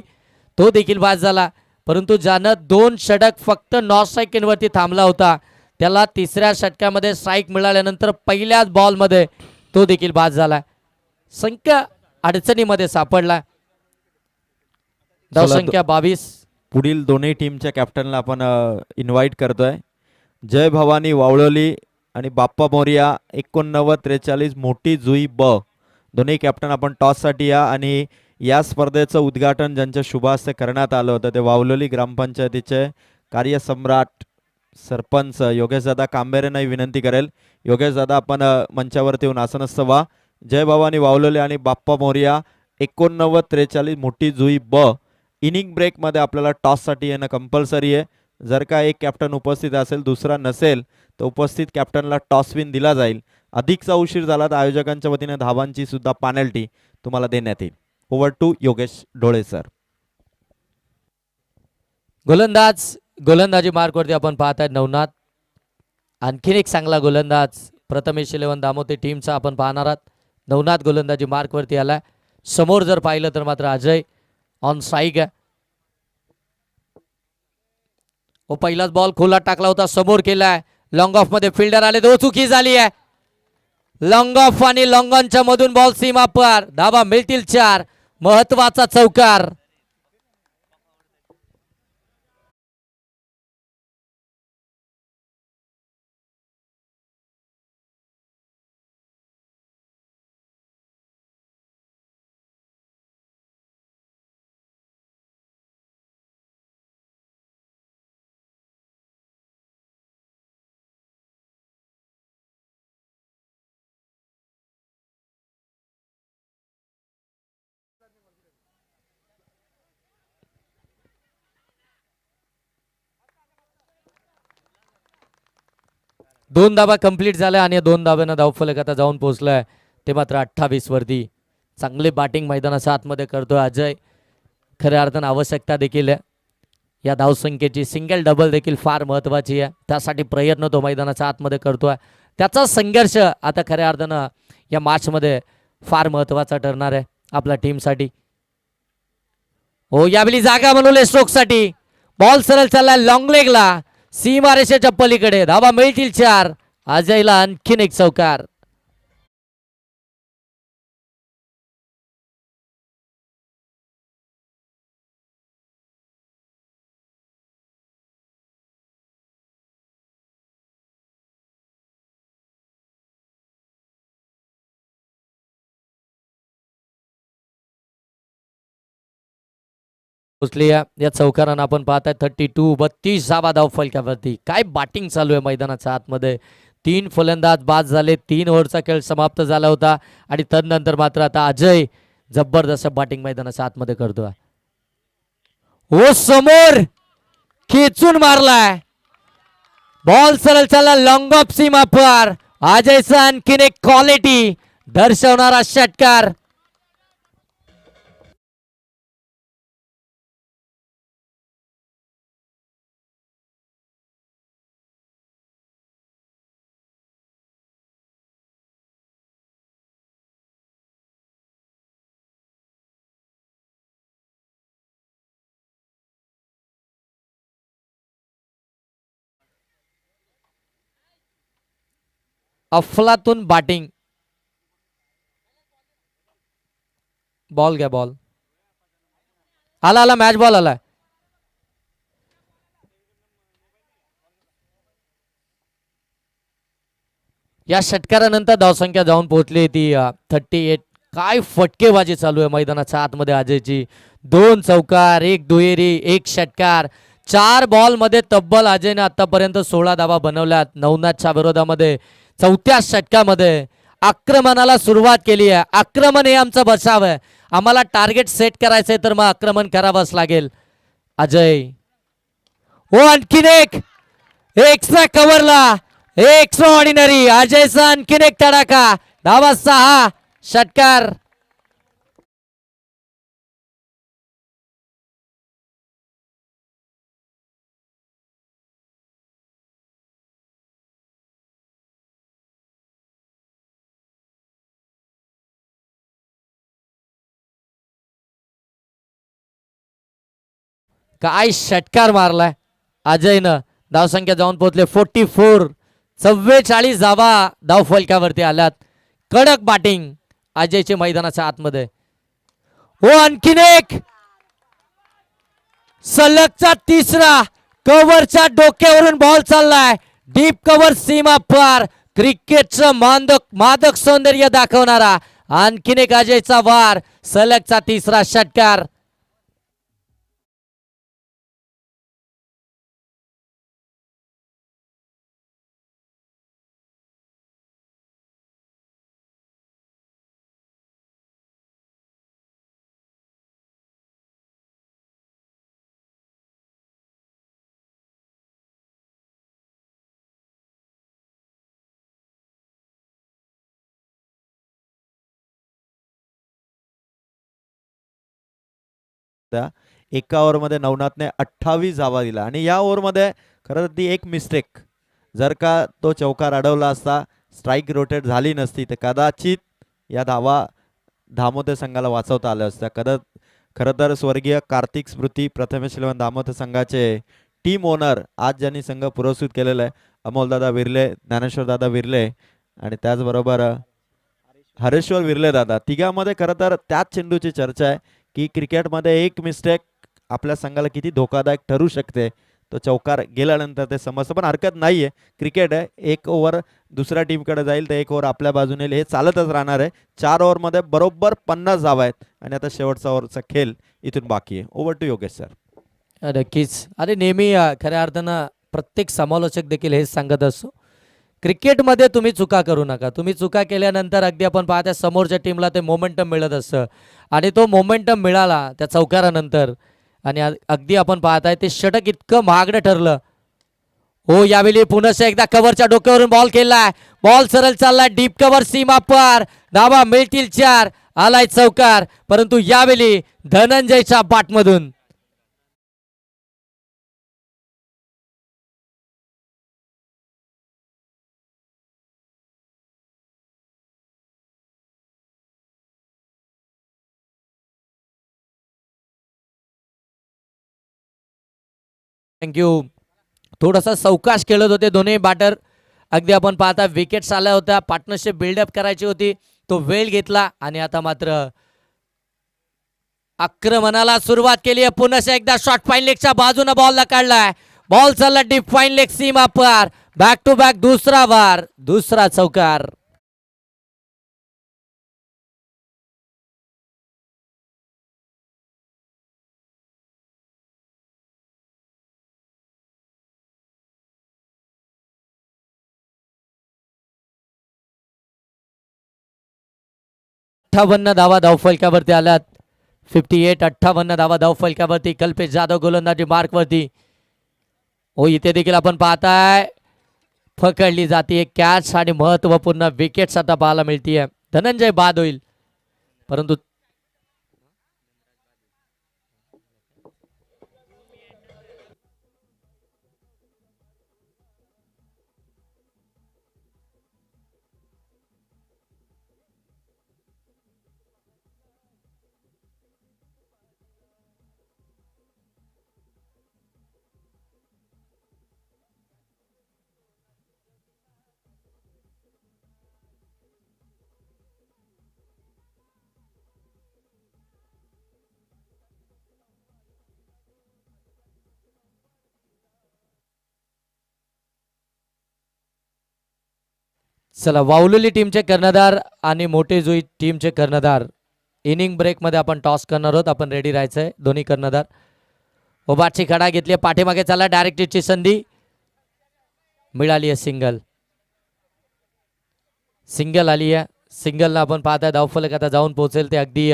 तो देखील बाद झाला. परंतु ज्यानं 2 षटक फक्त नॉन स्ट्राईकवरती थांबला होता, त्याला 3ऱ्या षटकामध्ये स्ट्राईक मिळाल्यानंतर पहिल्याच बॉलमध्ये तो देखील बाद झाला. संख्य अडचणीमध्ये सापडला. धावसंख्या 22. पुढील दोन्ही टीमच्या कॅप्टनला आपण इन्व्हाइट करतोय. जय भवानी वावळोली आणि बाप्पा मोरिया 89-43 मोठी जुई ब, दोन्ही कॅप्टन आपण टॉससाठी या. आणि या स्पर्धेचं उद्घाटन ज्यांच्या शुभ हस्ते करण्यात आलं होतं ते वावलोली ग्रामपंचायतीचे कार्यसम्राट सरपंच योगेशदादा कांबेरेंनाही विनंती करेल. योगेशदादा आपण मंचावरती येऊन आसनस्थ व्हा. जय भवानी वावलोली आणि बाप्पा मोरिया 89-43 मोठी जुई ब. इनिंग ब्रेकमध्ये आपल्याला टॉससाठी येणं कंपल्सरी आहे. जर का एक कॅप्टन उपस्थित असेल, दुसरा नसेल, तर उपस्थित कॅप्टनला टॉस विन दिला जाईल. अधिकचा उशीर झाला तर आयोजकांच्या वतीने धावांची सुद्धा पेनल्टी तुम्हाला देण्यात येईल. ओव्हर टू योगेश डोळे सर. गोलंदाजी मार्कवरती आपण पाहताय नवनाथ. आणखीन एक चांगला गोलंदाज प्रथमेश 11 दामोते टीमचा आपण पाहणार आहात. नवनाथ गोलंदाजी मार्कवरती आलाय. समोर जर पाहिलं तर मात्र अजय ऑन स्ट्राईक आहे. व पहिलाच बॉल खोलात टाकला होता, समोर केलाय. लॉंग ऑफ मध्ये फिल्डर आले, तो चुकी झाली आहे. लॉंग ऑफ आणि लॉंग ऑनच्या मधून बॉल सीमा पार. धाबा मिळतील 4. महत्वाचा चौकार. दोन धाबा कंप्लीट झाल्या आणि 2 धाब्यानं धावफलक आता जाऊन पोहोचलाय ते मात्र 28 वरती. चांगले बॅटिंग मैदानाच्या आतमध्ये करतोय अजय. खऱ्या अर्थानं आवश्यकता देखील आहे या धावसंख्येची. सिंगल डबल देखील फार महत्वाची आहे, त्यासाठी प्रयत्न तो मैदानाच्या आतमध्ये करतोय. त्याचा संघर्ष आता खऱ्या अर्थानं या मॅचमध्ये फार महत्वाचा ठरणार आहे आपल्या टीमसाठी. हो यावेळी जागा बनवले स्ट्रोकसाठी. बॉल सरळ चाललाय लॉंग लेगला, सीमारेषेच्या पलीकडे. धावा मिळतील 4. अजयला आणखीन एक चौकार. पोचली या चौकारानं आपण पाहताय 32 32 धावा धाव फलकावरती. काय बॅटिंग चालू आहे मैदानाच्या आतमध्ये. 3 फलंदाज बाद झाले. 3 ओव्हरचा खेळ समाप्त झाला होता आणि तदनंतर मात्र आता अजय जबरदस्त बॅटिंग मैदानाच्या आतमध्ये करतोय. ओ समोर खेचून मारलाय बॉल. सरळ चालला लॉंग ऑफ सीमा पार. अजयचा आणखीन एक क्वालिटी दर्शवणारा षटकार. अफलातून बॅटिंग. बॉल घ्या बॉल. आला आला मॅच बॉल आला. या षटकारानंतर धावसंख्या जाऊन पोहोचली ती 38. काय फटकेबाजी चालू आहे मैदानाच्या आतमध्ये अजयची. 2 चौकार, 1 दुहेरी, 1 षटकार. 4 बॉल मध्ये तब्बल अजयने आतापर्यंत 16 धावा बनवल्यात नवनाथच्या विरोधामध्ये. 4थ्या षटकामध्ये आक्रमणाला सुरुवात केली आहे. आक्रमण हे आमचं बचाव आहे. आम्हाला टार्गेट सेट करायचंय तर मग आक्रमण करावंच लागेल. अजय हो आणखीन एक एक्स्ट्रा कव्हरला एक्स्ट्रा ऑर्डिनरी. अजयचा आणखीन एक तडाखा. धावा 6 षटकार. काय षटकार मारलाय अजयनं. धावसंख्या जाऊन पोहोचले 44. 44 धावा धाव फलकावरती आल्यात. कडक बॅटिंग अजयचे मैदानाच्या आतमध्ये. हो आणखीन एक सलगचा 3रा. कव्हरच्या डोक्यावरून बॉल चाललाय. डीप कव्हर सीमा पार. क्रिकेटचं मादक सौंदर्य दाखवणारा आणखीन एक अजयचा वार. सलगचा 3रा षटकार. एका ओव्हरमध्ये नवनाथने 28 धावा दिला आणि या ओव्हरमध्ये खरं तर ती एक मिस्टेक. जर का तो चौकार अडवला असता, स्ट्राईक रोटेट झाली नसती तर कदाचित या धावा धामोते संघाला वाचवता आल्या असत्या. खरं तर स्वर्गीय कार्तिक स्मृती प्रथमेश इलेव्हन दामोदर संघाचे टीम ओनर आज ज्यांनी संघ पुरस्कृत केलेला आहे अमोलदादा विर्ले, ज्ञानेश्वरदादा विर्ले आणि त्याचबरोबर हरेश्वर विर्ले दादा. तिघांमध्ये खरं तर त्याच चेंडूची चर्चा आहे की क्रिकेटमध्ये एक मिस्टेक आपल्या संघाला किती धोकादायक ठरू शकते. तो चौकार गेल्यानंतर ते समजतं पण हरकत नाही आहे. क्रिकेट आहे. 1 ओव्हर दुसऱ्या टीमकडे जाईल तर 1 ओव्हर आपल्या बाजूने येईल. हे चालतच राहणार आहे. 4 ओव्हरमध्ये बरोबर 50 धावा आहेत आणि आता शेवटचा ओव्हरचा खेळ इथून बाकी आहे. Over to Yogesh sir. नक्कीच. अरे नेहमी खऱ्या अर्थानं प्रत्येक समालोचक देखील हेच सांगत असतो, क्रिकेटमध्ये तुम्ही चुका करू नका. तुम्ही चुका केल्यानंतर अगदी आपण पाहता समोरच्या टीमला ते मोमेंटम मिळत असतं आणि तो मोमेंटम मिळाला त्या चौकारानंतर आणि अगदी आपण पाहताय ते षटक इतकं महागडं ठरलं. हो यावेळी पुन्हा एकदा कव्हरच्या डोक्यावरून बॉल केलाय. बॉल सरळ चाललाय डीप कव्हर सीमा पार. धावा मिळतील 4. आलाय चौकार परंतु यावेळी धनंजयच्या बॅटमधून. थँक्यू. थोडासा सावकाश खेळत होते दोन्ही बॅटर अगदी आपण पाहता विकेट्स आल्या होत्या, पार्टनरशिप बिल्डअप करायची होती, तो वेळ घेतला आणि आता मात्र आक्रमणाला सुरुवात केली आहे. पुन्हा एकदा शॉट फाईन लेगच्या बाजूने बॉलला काढलाय, बॉल चालला डीप फाईन लेग सीमा पार, बॅक टू बॅक दुसरा वार, दुसरा चौकार. अठ्ठावन्न धावा धावफलकावरती आल्यात. 58 धावा धावफलकावरती. कल्पेश जाधव गोलंदाजी मार्कवरती. हो इथे देखील आपण पाहताय पकडली जाते कॅच आणि महत्वपूर्ण विकेट्स आता पाहायला मिळतीये. धनंजय बाद होईल परंतु चला वावलेली टीमचे कर्णधार आणि मोठे जुई टीमचे कर्णधार इनिंग ब्रेक मध्ये आपण टॉस करणार आहोत. आपण रेडी राहायचंय दोन्ही कर्णधार. ओबाटची खडा घेतली, पाठीमागे चालला, डायरेक्ट हिटची संधी मिळाली आहे. सिंगल सिंगल आली आहे. सिंगलला आपण पाहताय धावफलक आता जाऊन पोहोचेल ते अगदी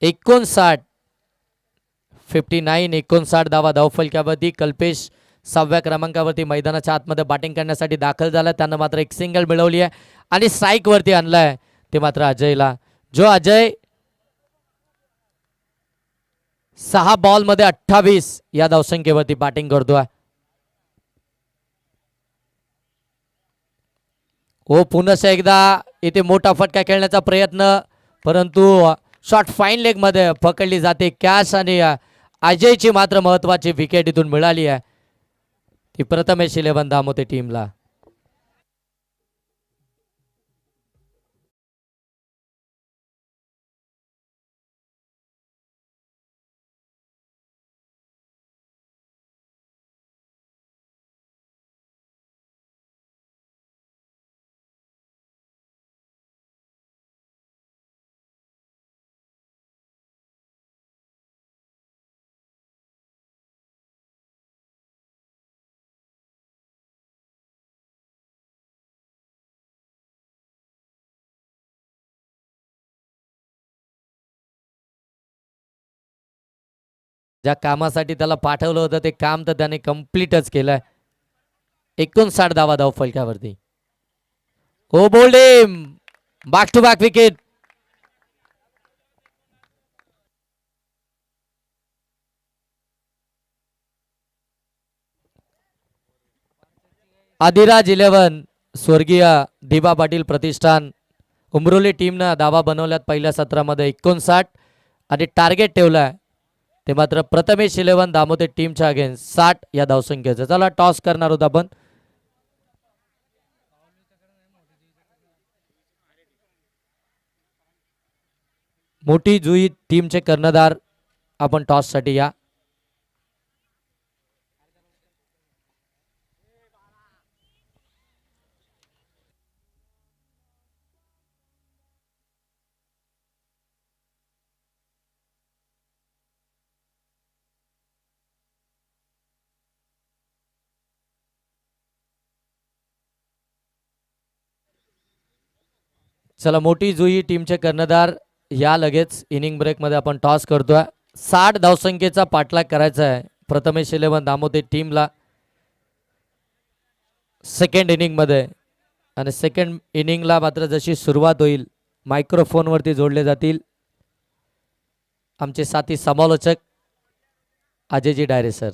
59 धावा धावफलकावरती. कल्पेश 6व्या क्रमांकावरती मैदानाच्या आतमध्ये बॅटिंग करण्यासाठी दाखल झाला. त्यानं मात्र एक सिंगल मिळवली आहे आणि स्ट्राईक वरती आणलाय ते मात्र अजयला. जो अजय 6 बॉल मध्ये 28 या धावसंख्येवरती बॅटिंग करतोय. हो पुन्हा एकदा इथे मोठा फटका खेळण्याचा प्रयत्न, परंतु शॉट फाईन लेग मध्ये पकडली जाते कॅच आणि अजयची मात्र महत्वाची विकेट इथून मिळाली आहे. ती प्रथमेश 11 धामोते टीमला. ज्या कामासाठी त्याला पाठवलं होतं ते काम तर त्याने कम्प्लीटच केलंय. 59 धावा धावफलकावरती. Oh bowled back to back wicket. Adiraj 11 स्वर्गीय दिबा पाटील प्रतिष्ठान उमरोली टीमनं धावा बनवल्यात पहिल्या सत्रामध्ये 59 आणि टार्गेट ठेवलाय ते मात्र प्रथमेश 11 दामोदर टीमच्या अगेन्स्ट 60 या धावसंख्येचं. चला टॉस करणार होत आपण. मोठी जुई टीमचे कर्णधार आपण टॉस साठी या. चला मोठी जुई टीमचे कर्णधार या लगेच इनिंग ब्रेक मध्ये आपण टॉस करतोय. 60 धावसंख्येचा पाठलाग करायचा आहे प्रथमेश 11 दामोदर टीमला सेकंड इनिंग मध्ये. आणि सेकंड इनिंगला मात्र जशी सुरुवात होईल मायक्रोफोन वरती जोडले जातील आमचे साथी समालोचक अजयजी डायरे सर.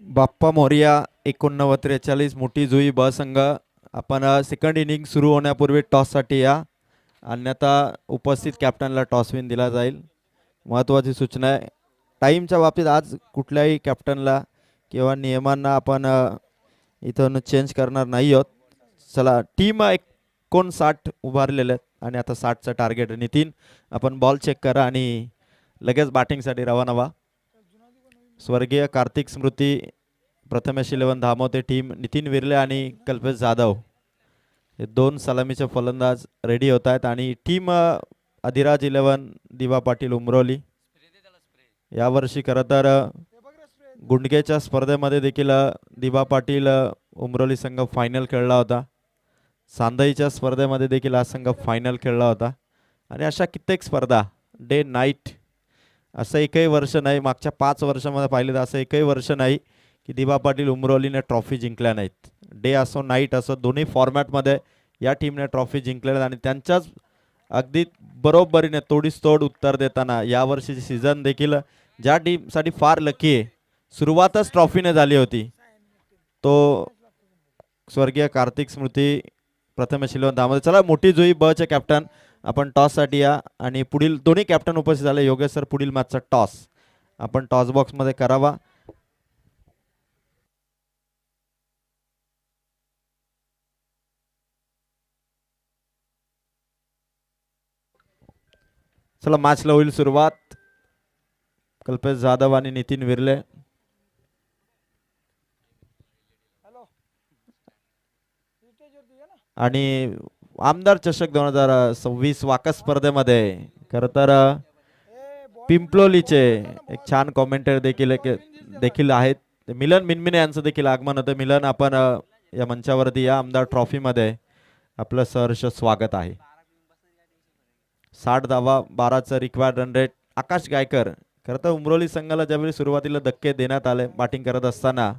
बाप्पा मोरिया 89-43, मोठी जुई ब संघ. आपण सेकंड इनिंग सुरू होण्यापूर्वी टॉससाठी या, अन्यथा उपस्थित कॅप्टनला टॉस विन दिला जाईल. महत्त्वाची सूचना आहे, टाईमच्या बाबतीत आज कुठल्याही कॅप्टनला किंवा नियमांना आपण इथून चेंज करणार नाही आहोत. चला, टीम 59 उभारलेले आहेत आणि आता 60चं टार्गेट. नितीन, आपण बॉल चेक करा आणि लगेच बॅटिंगसाठी रवाना व्हा. स्वर्गीय कार्तिक स्मृती, प्रथमेश 11 धामोते टीम, नितीन विर्ले आणि कल्पेश जाधव हे दोन सलामीचे फलंदाज रेडी होत आहेत. आणि टीम अधिराज 11 दिवा पाटील उमरोली. यावर्षी खरं तर गुंडगेच्या स्पर्धेमध्ये देखील दिवा पाटील उमरोली संघ फायनल खेळला होता. सांदईच्या स्पर्धेमध्ये देखील हा संघ फायनल खेळला होता. आणि अशा कित्येक स्पर्धा, डे नाईट, असं एकही वर्ष नाही मागच्या 5 वर्षामध्ये पाहिलं तर असं एकही वर्ष नाही की दिवा पाटील उमरोलीने ट्रॉफी जिंकल्या नाहीत. डे असो नाईट असो, दोन्ही फॉर्मॅटमध्ये या टीमने ट्रॉफी जिंकल्या आणि त्यांच्याच अगदी बरोबरीने तोडीस-तोड उत्तर देताना यावर्षीची सीझन देखील ज्या टीमसाठी फार लकी आहे, सुरुवातच ट्रॉफीने झाली होती, तो स्वर्गीय कार्तिक स्मृती, प्रथमेश 11 धामोते. चला, मोठी जुई ब चे कॅप्टन, आपण टॉससाठी या आणि पुढील दोन्ही कॅप्टन उपस्थित झाले. योगेश सर, पुढील मॅचचा टॉस आपण टॉस बॉक्समध्ये करावा. चला, मॅचला होईल सुरुवात. कल्पेश जाधव आणि नितीन विर्ले. आणि आमदार चषक 2026 वाकस स्पर्धेमध्ये खरं तर पिंपलोलीचे एक छान कॉमेंटर देखील आहेत. मिलन मिनमिने यांचं देखील आगमन होतं. मिलन, आपण या मंचावरती या. आमदार ट्रॉफीमध्ये आपलं सहर्ष स्वागत आहे. 60 धावा, 12चं रिक्वायर्ड रन रेट. आकाश गायकर, खरं तर उमरोली संघाला ज्यावेळी सुरुवातीला धक्के देण्यात आले बॅटिंग करत असताना,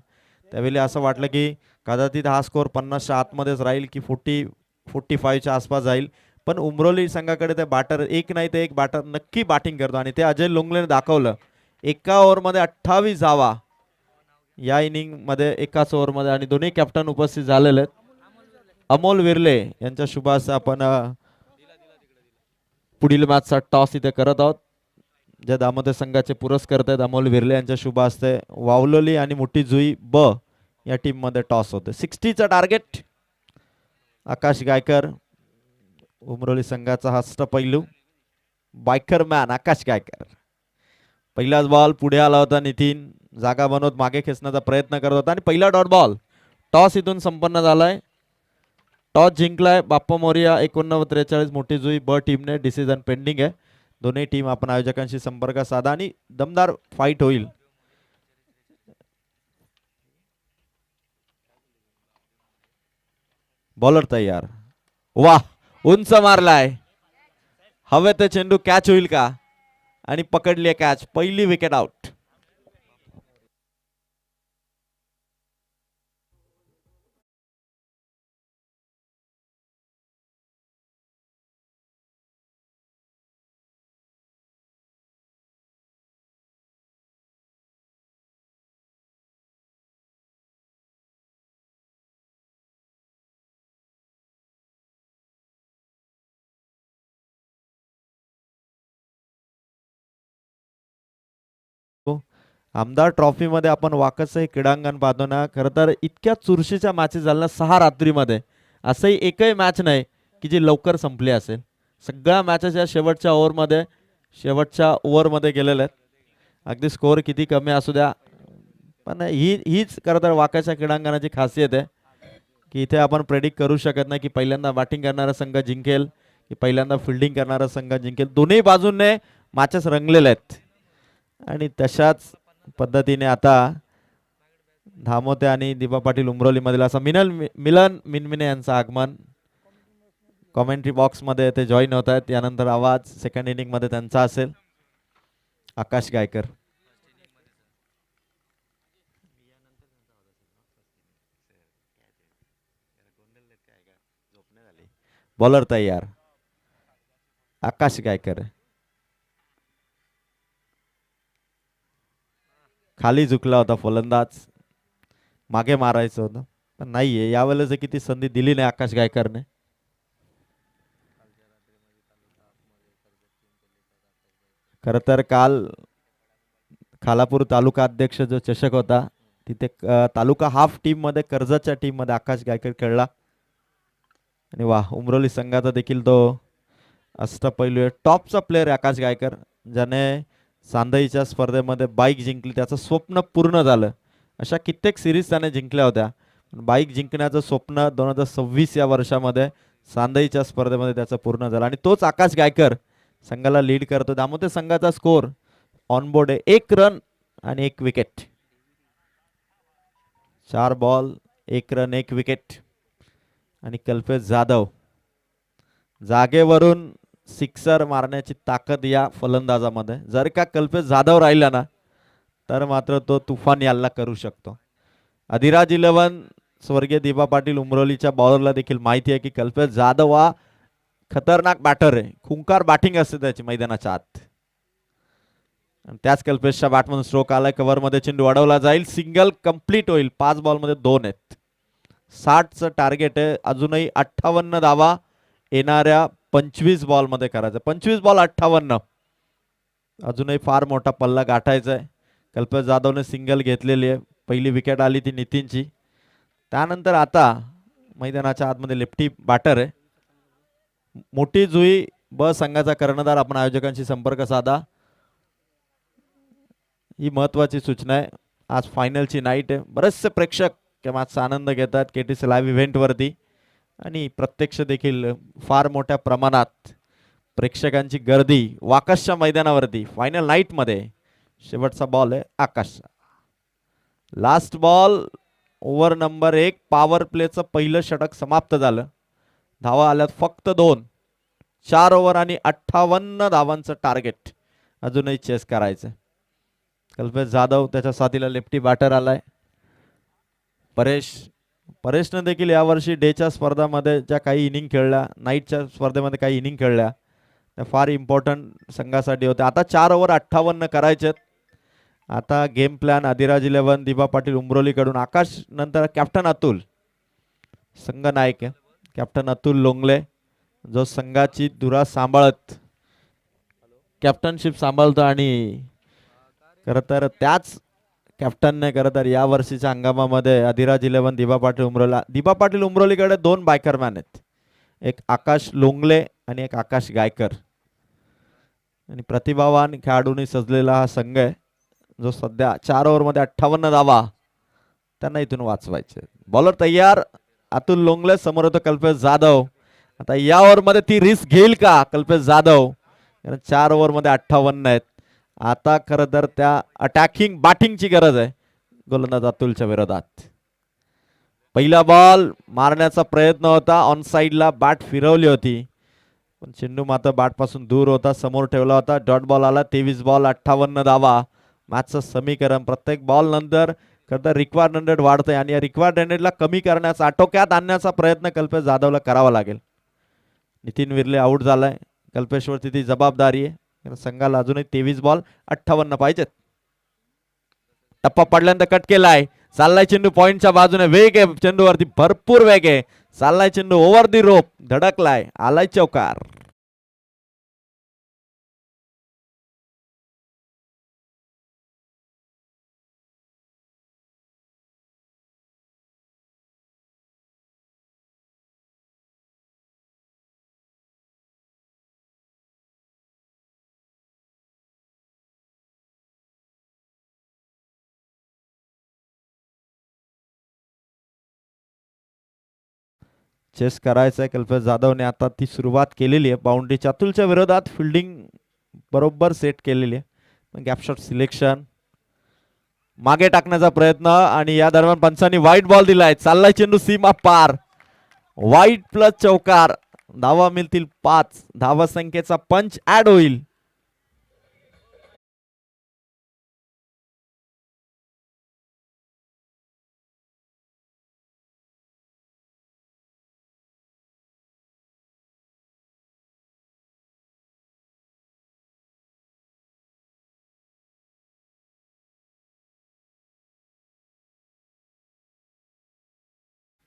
त्यावेळी असं वाटलं की कदाचित हा स्कोअर 50च्या आतमध्येच राहील की 40-45च्या आसपास जाईल. पण उमरोली संघाकडे ते बॅटर एक नाही ते एक बॅटर नक्की बॅटिंग करतो आणि ते अजय लोंगलेने दाखवलं. एका ओव्हरमध्ये 28 धावा या इनिंगमध्ये, एकाच ओव्हरमध्ये. आणि दोन्ही कॅप्टन उपस्थित झालेले आहेत. अमोल विर्ले यांच्या शुभास आपण पुढील मॅचचा टॉस इथे करत आहोत. ज्या दामोदर संघाचे पुरस्कार आहेत अमोल विर्ले यांच्या शुभ हस्ते वावलोली आणि मोठी जुई ब या टीम मध्ये टॉस होते. 60चं टार्गेट. आकाश गायकर, उमरोली संघाचा हस्तपैलू, बायकर मॅन आकाश गायकर. पहिलाच बॉल पुढे आला होता. नितीन जागा बनवत मागे खेचण्याचा प्रयत्न करत होता आणि पहिला डॉट बॉल. टॉस इथून संपन्न झालाय. टॉस जिंकलाय बाप्पा मोरिया 89-43, मोठी जुई ब टीमने. डिसिजन पेंडिंग आहे. दोन्ही टीम आपण आयोजकांशी संपर्क साधा आणि दमदार फाईट होईल. बॉलर तयार. वाह, उंच मारलाय. हवेत चेंडू कॅच होईल का? आणि पकडली कॅच. पहिली विकेट आउट. आमदार ट्रॉफी मध्ये आपण वाकच हे क्रीडांगण पाहतो ना, खरं तर इतक्या चुरशीच्या मॅचेस झाल्या 6 रात्रीमध्ये. असंही एकही मॅच नाही की जी लवकर संपली असेल. सगळ्या मॅचेस या शेवटच्या ओव्हरमध्ये गेलेल्या आहेत. अगदी स्कोअर किती कमी असू द्या, पण हीच खरं तर वाकाच्या क्रीडांगणाची खासियत आहे की इथे आपण प्रेडिक्ट करू शकत नाही की पहिल्यांदा बॅटिंग करणारा संघ जिंकेल की पहिल्यांदा फिल्डिंग करणारा संघ जिंकेल. दोन्ही बाजूंनी मॅचेस रंगलेले आहेत आणि तशाच पद्धतीने आता धामोते आणि दिपा पाटील उमरोली मधील असा मिलन मिनमिने यांचं आगमन. कॉमेंट्री बॉक्स मध्ये ते जॉईन होत आहेत. यानंतर आवाज सेकंड इनिंग मध्ये त्यांचा असेल. आकाश गायकर. बॉलर तयार. आकाश गायकर खाली झुकला होता फलंदाज. मागे मारायचं होतं पण नाहीये यावेळेस किती संधी दिली नाही आकाश गायकरने. खर तर काल खालापूर तालुका अध्यक्ष जो चषक होता तिथे तालुका हाफ टीम मध्ये कर्जतच्या टीम मध्ये आकाश गायकर खेळला आणि वा उमरोली संघाचा देखील तो अष्टपैलू आहे. टॉपचा प्लेअर आकाश गायकर ज्याने सांधईच्या स्पर्धेमध्ये बाईक जिंकली त्याचं स्वप्न पूर्ण झालं. अशा कित्येक सिरीज त्याने जिंकल्या होत्या बाईक जिंकण्याचं स्वप्न 2026 या वर्षामध्ये सांधईच्या स्पर्धेमध्ये त्याचं पूर्ण झालं आणि तोच आकाश गायकर संघाला लीड करतो. त्यामुळे संघाचा स्कोर ऑनबोर्ड आहे 1 रन आणि 1 विकेट. 4 बॉल 1 रन 1 विकेट आणि कल्पेश जाधव जागेवरून सिक्सर मारण्याची ताकद या फलंदाजामध्ये. जर का कल्पेश जाधव राहिला ना तर मात्र तो तुफान याल्ला करू शकतो. अधिराज 11 स्वर्गीय दिबा पाटील उमरोलीच्या बॉलरला देखील माहिती आहे की कल्पेश जाधव हा खतरनाक बॅटर आहे. खुंकार बॅटिंग असते त्याची मैदानाच्या आत. त्याच कल्पेशच्या बॅटमधून स्ट्रोक आलाय. कव्हर मध्ये चेंडू अडवला जाईल. सिंगल कंप्लीट होईल. 5 बॉल मध्ये 2 आहेत. 60चं टार्गेट आहे. अजूनही 58 धावा येणाऱ्या 25 बॉल मध्ये करायचं. 25 बॉल 58. अजूनही फार मोठा पल्ला गाठायचा आहे. कल्पेश जाधवने सिंगल घेतलेली आहे. पहिली विकेट आली ती नितीनची. त्यानंतर आता मैदानाच्या आतमध्ये लेफ्टी बॅटर आहे. मोठी जुई ब संघाचा कर्णधार आपण आयोजकांशी संपर्क साधा. ही महत्वाची सूचना आहे. आज फायनलची नाईट आहे. बरेचसे प्रेक्षक त्या मॅचचा आनंद घेतात केटीसी लाईव्ह इव्हेंट वरती आणि प्रत्यक्ष देखील फार मोठ्या प्रमाणात प्रेक्षकांची गर्दी वाकसच्या मैदानावरती फायनल नाईट मध्ये. शेवटचा बॉल आहे आकाशचा. Last ball over number 1 power प्लेचं पहिलं षटक समाप्त झालं. धावा आल्यात फक्त 2. 4 ओव्हर आणि 58 धावांचं टार्गेट अजूनही चेस करायचं. कल्पेश जाधव त्याच्या साथीला लेफ्टी बॅटर आलाय. परेशने देखील यावर्षी डेच्या स्पर्धामध्ये ज्या काही इनिंग खेळल्या नाईटच्या स्पर्धेमध्ये काही इनिंग खेळल्या त्या फार इम्पॉर्टंट संघासाठी होत्या. आता 4 ओव्हर 58 करायचे. आता गेम प्लॅन अधिराज 11 दिबा पाटील उमरोलीकडून. आकाश नंतर कॅप्टन अतुल संघ नायक आहे. कॅप्टन अतुल लोंगले जो संघाची धुरा सांभाळत कॅप्टनशिप सांभाळतो आणि खरं तर त्याच कॅप्टनने खरं तर या वर्षीच्या हंगामामध्ये अधिराज 11 दिबा पाटील उमरोलीकडे 2 बायकरमॅन आहेत. एक आकाश लोंगले आणि एक आकाश गायकर आणि प्रतिभावान खेळाडूंनी सजलेला हा संघ आहे जो सध्या 4 ओव्हरमध्ये 58 धावा त्यांना इथून वाचवायचे. बॉलर तयार अतुल लोंगले. समोर होतो कल्पेश जाधव. आता या ओव्हरमध्ये ती रिस्क घेईल का कल्पेश जाधव. 4 ओव्हरमध्ये 58 आहेत. आता खरं तर त्या अटॅकिंग बॅटिंगची गरज आहे गोलंदाज अतुलच्या विरोधात. पहिला बॉल मारण्याचा प्रयत्न होता. ऑन साइडला बॅट फिरवली होती पण चेंडू मात्र बॅट पासून दूर होता. समोर ठेवला होता. डॉट बॉल आला. 23 बॉल 58 धावा. मॅचचं समीकरण प्रत्येक बॉल नंतर खरं तर रिक्वायर्ड रन रेट वाढतंय आणि या रिक्वायर्ड रन रेटला कमी करण्याचा आटोक्यात आणण्याचा प्रयत्न कल्पेश जाधवला करावा लागेल. नितीन विर्ले आऊट झालाय. कल्पेशवरती ती जबाबदारी आहे. संघाला अजूनही 23 बॉल 58 पाहिजेत. टप्पा पडल्यानंतर कट केलाय. चाललाय चेंडू पॉइंटच्या बाजूने. वेग आहे चेंडूवरती भरपूर वेग आहे. चाललाय चेंडू ओव्हर दी रोप धडकलाय. आलाय चौकार. चेस करायचंय कल्पेश जाधवने. आता ती सुरुवात केलेली आहे. बाउंड्रीच्या अतुलच्या विरोधात फिल्डिंग बरोबर सेट केलेली आहे. गॅप शॉट सिलेक्शन मागे टाकण्याचा प्रयत्न आणि या दरम्यान पंचांनी वाईट बॉल दिलाय. चाललाय चेंडू सीमा पार. वाईट प्लस चौकार. धावा मिळतील 5. धावा संख्येचा पंच ऍड होईल.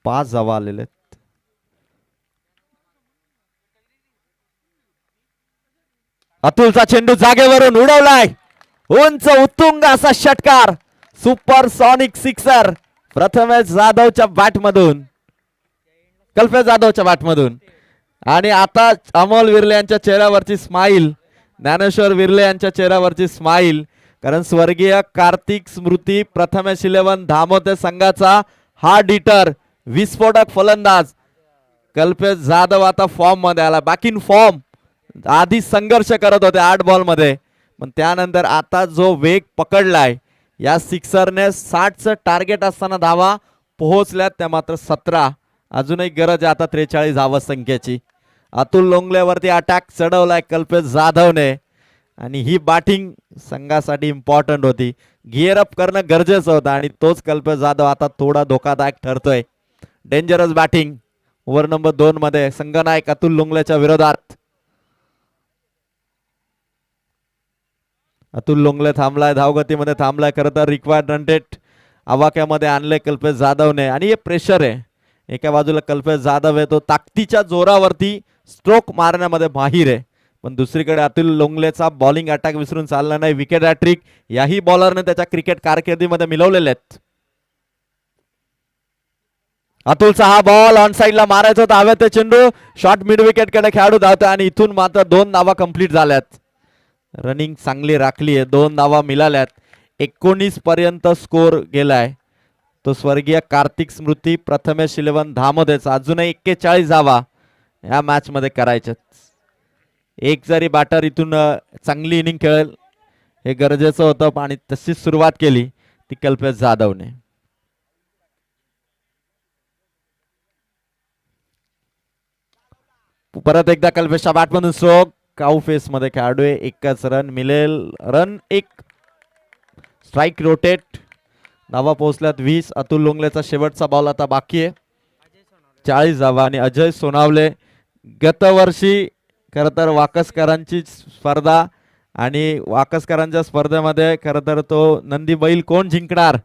5 धावा आलेले आहेत. अतुलचा चेंडू जागेवरून उडवलाय. उंच उत्तुंग असा षटकार. सुपर सॉनिक सिक्सर प्रथमेश जाधवच्या बॅटमधून, कल्पेश जाधवच्या बॅटमधून. आणि आता अमोल विर्ले यांच्या चेहऱ्यावरची स्माईल, ज्ञानेश्वर विर्ले यांच्या चेहऱ्यावरची स्माईल, कारण स्वर्गीय कार्तिक स्मृती प्रथमेश 11 धामोते संघाचा हा डिटर विस्फोटक फलंदाज कल्पेश जाधव आता फॉर्म मध्ये आला. Back in form. आधी संघर्ष करत होते 8 बॉल मध्ये, पण त्यानंतर आता जो वेग पकडलाय या सिक्सरने 60चं टार्गेट असताना धावा पोहोचल्यात त्या मात्र 17. अजूनही गरज आहे आता 43 धावा संख्येची. अतुल लोंगलेवरती अटॅक चढवलाय कल्पेश जाधवने आणि ही बॅटिंग संघासाठी इम्पॉर्टंट होती. गिअर अप करणं गरजेचं होतं आणि तोच कल्पेश जाधव आता थोडा धोकादायक ठरतोय. डेंजरस बॅटिंग ओव्हर नंबर 2 मध्ये संघनायक अतुल लोंगलेच्या विरोधात. अतुल लोंगले थांबलाय, धावगतीमध्ये थांबलाय. खरं तर रिक्वायर्ड रन रेट आवाक्यामध्ये आणले कल्पेश जाधवने आणि हे प्रेशर आहे. एका बाजूला कल्पेश जाधव आहे, तो ताकदीच्या जोरावरती स्ट्रोक मारण्यामध्ये माहीर आहे, पण दुसरीकडे अतुल लोंगलेचा बॉलिंग अटॅक विसरून चालला नाही. विकेट हॅट्रिक याही बॉलरने त्याच्या क्रिकेट कारकिर्दीमध्ये मिळवलेले आहेत. अतुलचा हा बॉल ऑन साइडला मारायचा होता, हवेत ते चेंडू शॉर्ट मिड विकेट कडे खेळाडू धावतोय आणि इथून मात्र 2 धावा कंप्लीट झाल्यात. रनिंग चांगली राखली आहे, 2 धावा मिळाल्यात. 19 पर्यंत स्कोर गेलाय तो स्वर्गीय कार्तिक स्मृती प्रथमेश 11 धामोदेचा. अजूनही 41 धावा या मॅच मध्ये करायच्यात. एक जरी बॅटर इथून चांगली इनिंग खेळेल हे गरजेचं होतं आणि तशीच सुरुवात केली ती कल्पेश जाधवने. परत एकदा कल्पेशच्या बॅटमधून स्ट्रोक. काऊ फेस मध्ये खेळाडू आहे, 1च रन मिळेल. Run 1, strike rotate. धावा पोहोचल्यात 20. अतुल लोंगलेचा शेवटचा बॉल आता बाकी आहे. 40 धावा आणि अजय सोनावले. गतवर्षी खरं तर वाकसकरांची स्पर्धा आणि वाकसकरांच्या स्पर्धेमध्ये खरं तर तो नंदी बैल कोण जिंकणार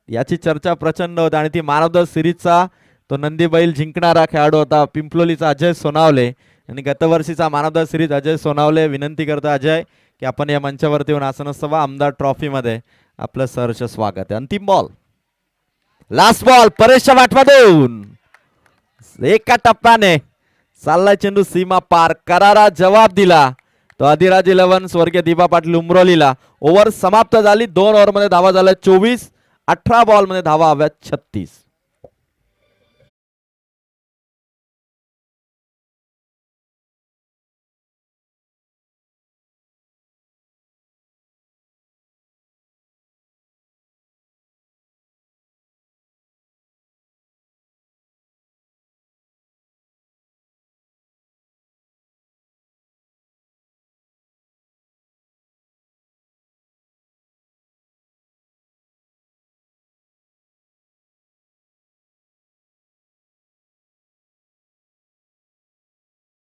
याची चर्चा प्रचंड होती आणि ती मॅन ऑफ द सिरीजचा तो नंदी बैल जिंकणारा खेळाडू होता पिंपलोलीचा अजय सोनावले. आणि गतवर्षीचा man of the series Ajay Sonawale. विनंती करतो अजय की आपण या मंचावरती येऊन आसन सभा आमदार ट्रॉफी मध्ये आपलं सहर्ष स्वागत आहे. अंतिम बॉल, लास्ट बॉल परेशच्या बॅटमधून एका टप्प्याने चाललाय चेंडू सीमा पार. करारा जवाब दिला तो अधिराज 11 स्वर्गीय दिबा पाटील उमरोलीला. ओव्हर समाप्त झाली. 2 ओव्हर मध्ये धावा झाल्या 24. 18 बॉल मध्ये धावा हव्यात 36.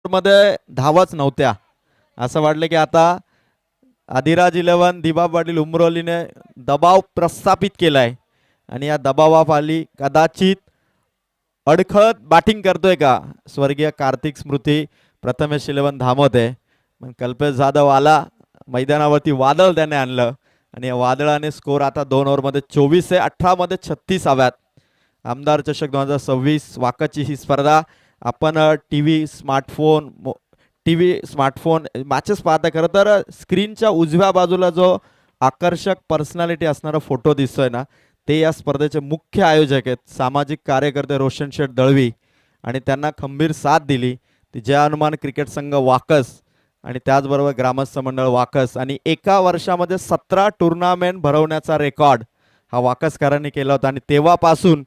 मध्ये धावाच नव्हत्या. असं वाटलं की आता अधिराज 11 दिबा पाटील उमरोलीने दबाव प्रस्थापित केलाय आणि या दबावाखाली कदाचित अडखळत बॅटिंग करतोय का स्वर्गीय कार्तिक स्मृती प्रथमेश 11 धामोते. पण कल्पेश जाधव आला मैदानावरती, वादळ त्याने आणलं आणि या वादळाने स्कोर आता 2 ओव्हर मध्ये 24 आहे. 18 मध्ये 36 हव्यात. आमदार चषक 2026 वाकाची ही स्पर्धा आपण टीव्ही स्मार्टफोन मॅचेस पाहता. खरं तर स्क्रीनच्या उजव्या बाजूला जो आकर्षक पर्सनॅलिटी असणारा फोटो दिसतोय ना, ते या स्पर्धेचे मुख्य आयोजक आहेत सामाजिक कार्यकर्ते रोशन शेठ दळवी आणि त्यांना खंबीर साथ दिली ती जय हनुमान क्रिकेट संघ वाकस आणि त्याचबरोबर ग्रामस्थ मंडळ वाकस. आणि एका वर्षामध्ये 17 टुर्नामेंट भरवण्याचा रेकॉर्ड हा वाकसकरांनी केला होता आणि तेव्हापासून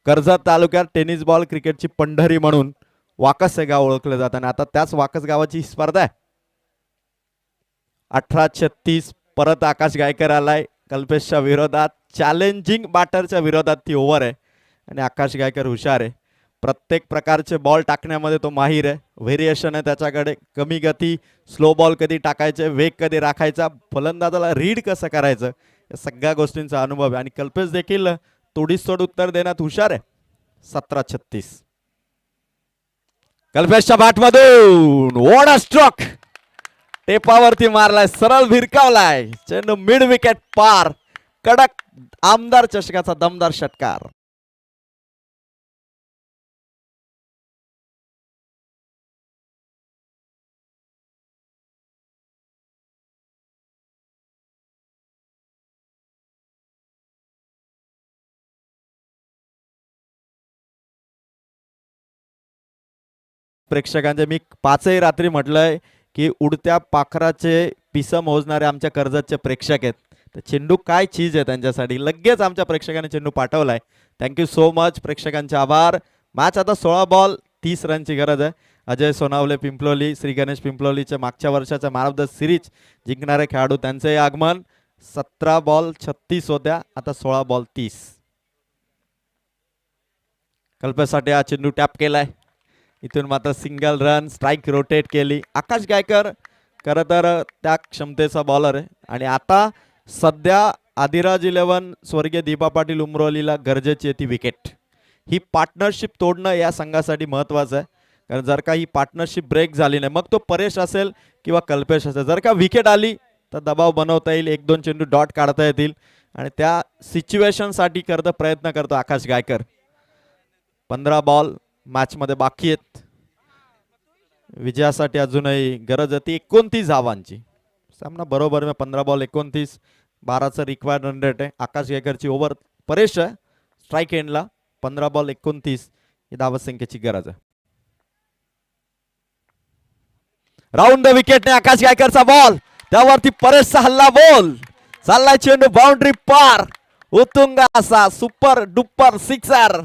कर्जत तालुक्यात टेनिस बॉल क्रिकेटची पंढरी म्हणून वाकस हे गाव ओळखलं जातं आणि आता त्याच वाकस गावाची ही स्पर्धा आहे. 18-36 परत आकाश गायकर आलाय कल्पेशच्या विरोधात. चॅलेंजिंग बॅटरच्या विरोधात ती ओव्हर आहे आणि आकाश गायकर हुशार आहे. प्रत्येक प्रकारचे बॉल टाकण्यामध्ये तो माहीर आहे. व्हेरिएशन आहे त्याच्याकडे. कमी गती, स्लो बॉल कधी टाकायचे, वेग कधी राखायचा, फलंदाजाला रीड कसं करायचं, या सगळ्या गोष्टींचा अनुभव आहे आणि कल्पेश देखील तोडीस तोड उत्तर देण्यात हुशार आहे. 17-36. कल्पेशच्या बॅटमधून वॉट स्ट्रोक, टेपावरती मारलाय, सरळ भिरकावलाय चेंडू, मिड विकेट पार, कडक आमदार चषकाचा दमदार षटकार. प्रेक्षकांचे मी पाचही रात्री म्हटलंय की उडत्या पाखराचे पिसं मोजणारे आमच्या कर्जतचे प्रेक्षक आहेत. तर चेंडू काय चीज आहे त्यांच्यासाठी, लगेच आमच्या प्रेक्षकांनी चेंडू पाठवलाय. थँक्यू सो मच, प्रेक्षकांचे आभार. मॅच आता 16 बॉल 30 रनची गरज आहे. अजय सोनावले पिंपलोली, श्री गणेश पिंपलोलीचे मागच्या वर्षाच्या मॅन ऑफ द सिरीज जिंकणारे खेळाडू, त्यांचे आगमन. 17 बॉल 36 होत्या, आता 16 बॉल 30. कल्पेसाठी हा चेंडू टॅप केलाय, इथून मात्र सिंगल रन, स्ट्राईक रोटेट केली. आकाश गायकर खरं तर त्या क्षमतेचा बॉलर आहे आणि आता सध्या आदिराज 11 स्वर्गीय दीपा पाटील उमरोलीला गरजेची आहे ती विकेट. ही पार्टनरशिप तोडणं या संघासाठी महत्त्वाचं आहे, कारण जर का ही पार्टनरशिप ब्रेक झाली नाही, मग तो परेश असेल किंवा कल्पेश असेल, जर का विकेट आली तर दबाव बनवता येईल, 1-2 चेंडू डॉट काढता येतील आणि त्या सिच्युएशनसाठी प्रयत्न करतो आकाश गायकर. 15 बॉल मॅचमध्ये बाकी आहेत. विजयासाठी अजूनही गरज होती 29 धावांची. सामना बरोबर में 15 बॉल 29, 12चं रिक्वायर्ड रन रेट आहे. आकाश गायकरची ओव्हर परेश आहे स्ट्राईक एंडला. 15 बॉल 29 ही धावसंख्येची गरज आहे. राऊंड द विकेटने आकाश गायकरचा बॉल, त्यावरती परेशचा हल्ला, बॉल चाललाय चेंडू बाउंड्री पार, उत्तुंग असा सुपर डुपर सिक्सर.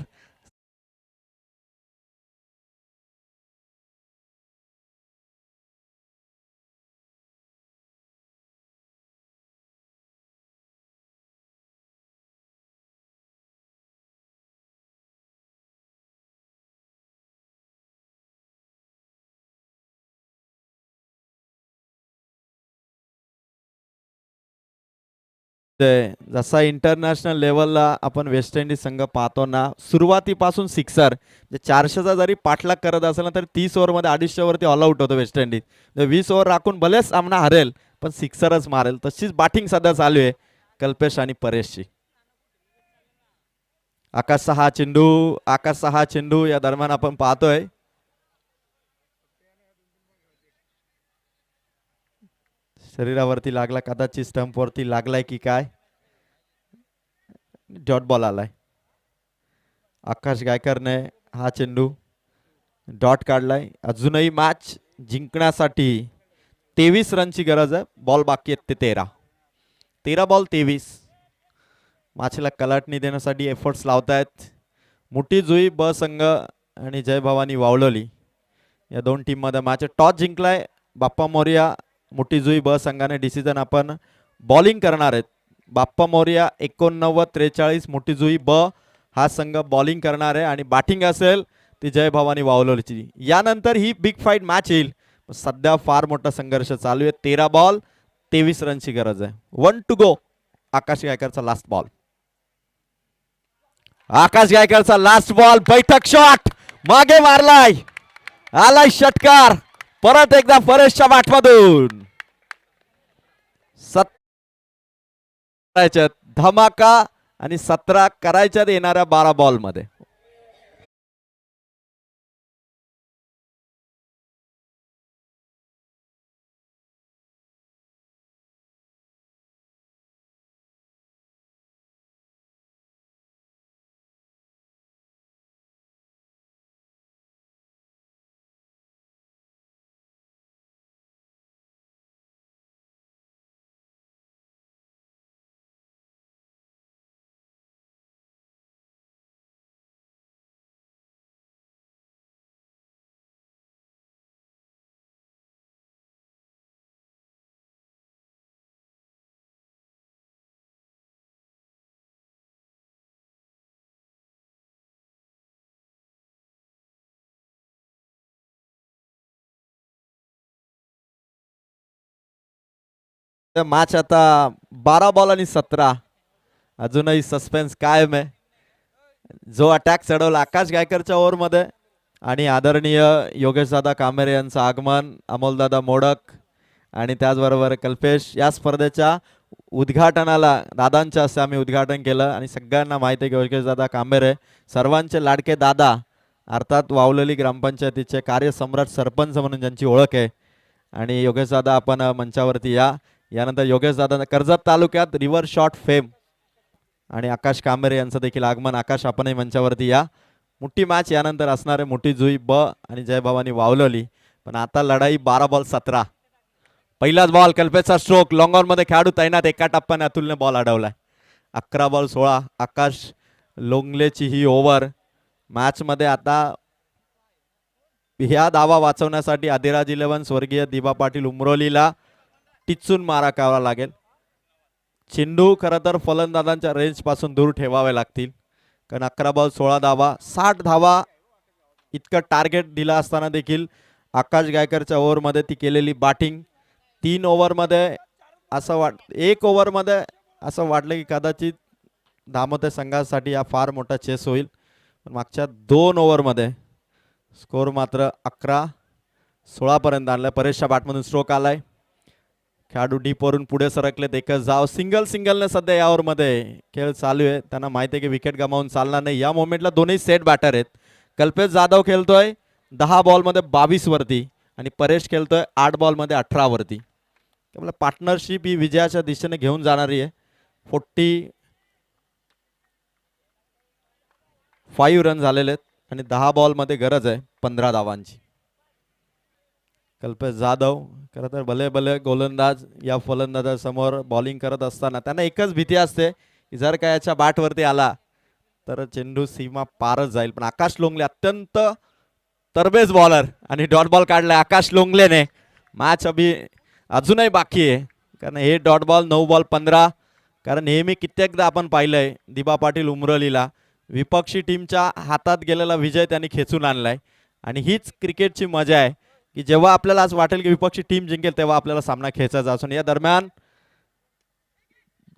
जसा इंटरनॅशनल लेवलला आपण वेस्ट इंडिज संघ पाहतो ना, सुरुवातीपासून सिक्सर, 400चा जरी पाठलाग करत असेल ना, तर 30 ओव्हरमध्ये 250 वरती ऑल आउट होतो वेस्ट इंडिज. 20 ओव्हर राखून भले सामना हरेल पण सिक्सरच मारेल. तशीच बॅटिंग सध्या चालू आहे कल्पेश आणि परेशची. आकाशचा हा चेंडू या दरम्यान आपण पाहतोय. शरीरावरती लागला, कदाचित स्टंप वरती लागलाय की काय, डॉट बॉल आलाय. आकाश गायकरने हा चेंडू डॉट काढलाय. अजूनही मॅच जिंकण्यासाठी 23 रनची गरज आहे. बॉल बाकी आहेत ते 13 बॉल 23. मॅचला कलाटणी देण्यासाठी एफर्ट्स लावतायत मोठी जुई ब संघ आणि जय भवानी वावलोली या दोन टीम मध्ये. मॅच टॉस जिंकलाय बाप्पा मोरिया मोठी जुई ब संघाने. डिसिजन आपण बॉलिंग करणार आहेत. बाप्पा मोरिया 89-43, मोठी जुई ब हा संघ बॉलिंग करणार आहे आणि बॅटिंग असेल ती जय भवानी वावलोलीची. यानंतर ही बिग फाईट मॅच येईल. सध्या फार मोठा संघर्ष चालू आहे. 13 बॉल 23 रनची गरज आहे. 1 टू गो. आकाश गायकरचा लास्ट बॉल. आकाश गायकरचा लास्ट बॉल, बैठक शॉट, मागे मारलाय, आलाय षटकार. परत एकदा परेशच्या बॅटमधून धमाका आणि 17 करायच्यात येणाऱ्या 12 बॉल मध्ये. मॅच आता 12 बॉल आणि 17. अजूनही सस्पेन्स कायम आहे. जो अटॅक चढवला आकाश गायकरच्या ओव्हरमध्ये आणि आदरणीय योगेश दादा कामेरे यांचं आगमन, अमोलदादा मोडक आणि त्याचबरोबर कल्पेश या स्पर्धेच्या उद्घाटनाला दादांच्या हस्ते आम्ही उद्घाटन केलं आणि सगळ्यांना माहिती आहे की योगेश दादा कामेरे सर्वांचे लाडके दादा अर्थात वावलली ग्रामपंचायतीचे कार्यसम्राट सरपंच म्हणून ज्यांची ओळख आहे. आणि योगेश दादा आपण मंचावरती या. यानंतर योगेश दादा कर्जत तालुक्यात रिव्हर शॉट फेम आणि आकाश कांबरे यांचं देखील आगमन. आकाश आपणही मंचावरती या. मोठी मॅच यानंतर असणार आहे. मोठी जुई ब आणि जय भवानी वावलली. पण आता लढाई 12 बॉल 17. पहिलाच बॉल कल्पेशचा स्ट्रोक लॉंग ऑन मध्ये खेळाडू तैनात. एका टप्प्याने अतुलने बॉल अडवलाय. 11 बॉल 16. आकाश लोंगलेची ही ओव्हर. मॅच मध्ये आता ह्या धावा वाचवण्यासाठी आदिराज 11 स्वर्गीय दिबा पाटील उमरोलीला टिचून मारा करावा लागेल. चेंडू खरं तर फलंदाजांच्या रेंज पासून दूर ठेवावे लागतील. कारण 11 बॉल 16 धावा 60 धावा इतकं टार्गेट दिला असताना देखील आकाश गायकरच्या ओव्हरमध्ये ती केलेली बॅटिंग 3 ओव्हरमध्ये असं एक ओव्हरमध्ये असं वाटलं की कदाचित धामते संघासाठी हा फार मोठा चेस होईल. पण मागच्या 2 ओव्हरमध्ये स्कोर मात्र 11-16 पर्यंत आणलाय. परेशच्या बॅटमधून स्ट्रोक आलाय. खेळाडू डीप वरून पुढे सरकलेत. एकच जाव सिंगलने सध्या या ओव्हरमध्ये खेळ चालू आहे. त्यांना माहिती आहे की विकेट गमावून चालणार नाही. या मोमेंटला दोन्ही सेट बॅटर आहेत. कल्पेश जाधव खेळतोय 10 बॉलमध्ये 22 वरती आणि परेश खेळतोय 8 बॉलमध्ये 18 वरती. त्यामुळे पार्टनरशिप ही विजयाच्या दिशेने घेऊन जाणारी आहे. 45 रन झालेले आहेत आणि 10 बॉलमध्ये गरज आहे 15 धावांची. कल्पेश जाधव खरं तर भले भले गोलंदाज या फलंदाजासमोर बॉलिंग करत असताना त्यांना एकच भीती असते की जर का याच्या बॅटवरती आला तर चेंडू सीमा पारच जाईल. पण आकाश लोंगले अत्यंत तरबेज बॉलर आणि डॉट बॉल काढलाय आकाश लोंगलेने. मॅच अजूनही बाकी आहे कारण हे डॉट बॉल 9 बॉल 15. कारण नेहमी कित्येकदा आपण पाहिलंय दिबा पाटील उमरलीला विपक्षी टीमच्या हातात गेलेला विजय त्यांनी खेचून आणलाय. आणि हीच क्रिकेटची मजा आहे की जेव्हा आपल्याला आज वाटेल की विपक्षी टीम जिंकेल तेव्हा आपल्याला सामना खेचायचा असून या दरम्यान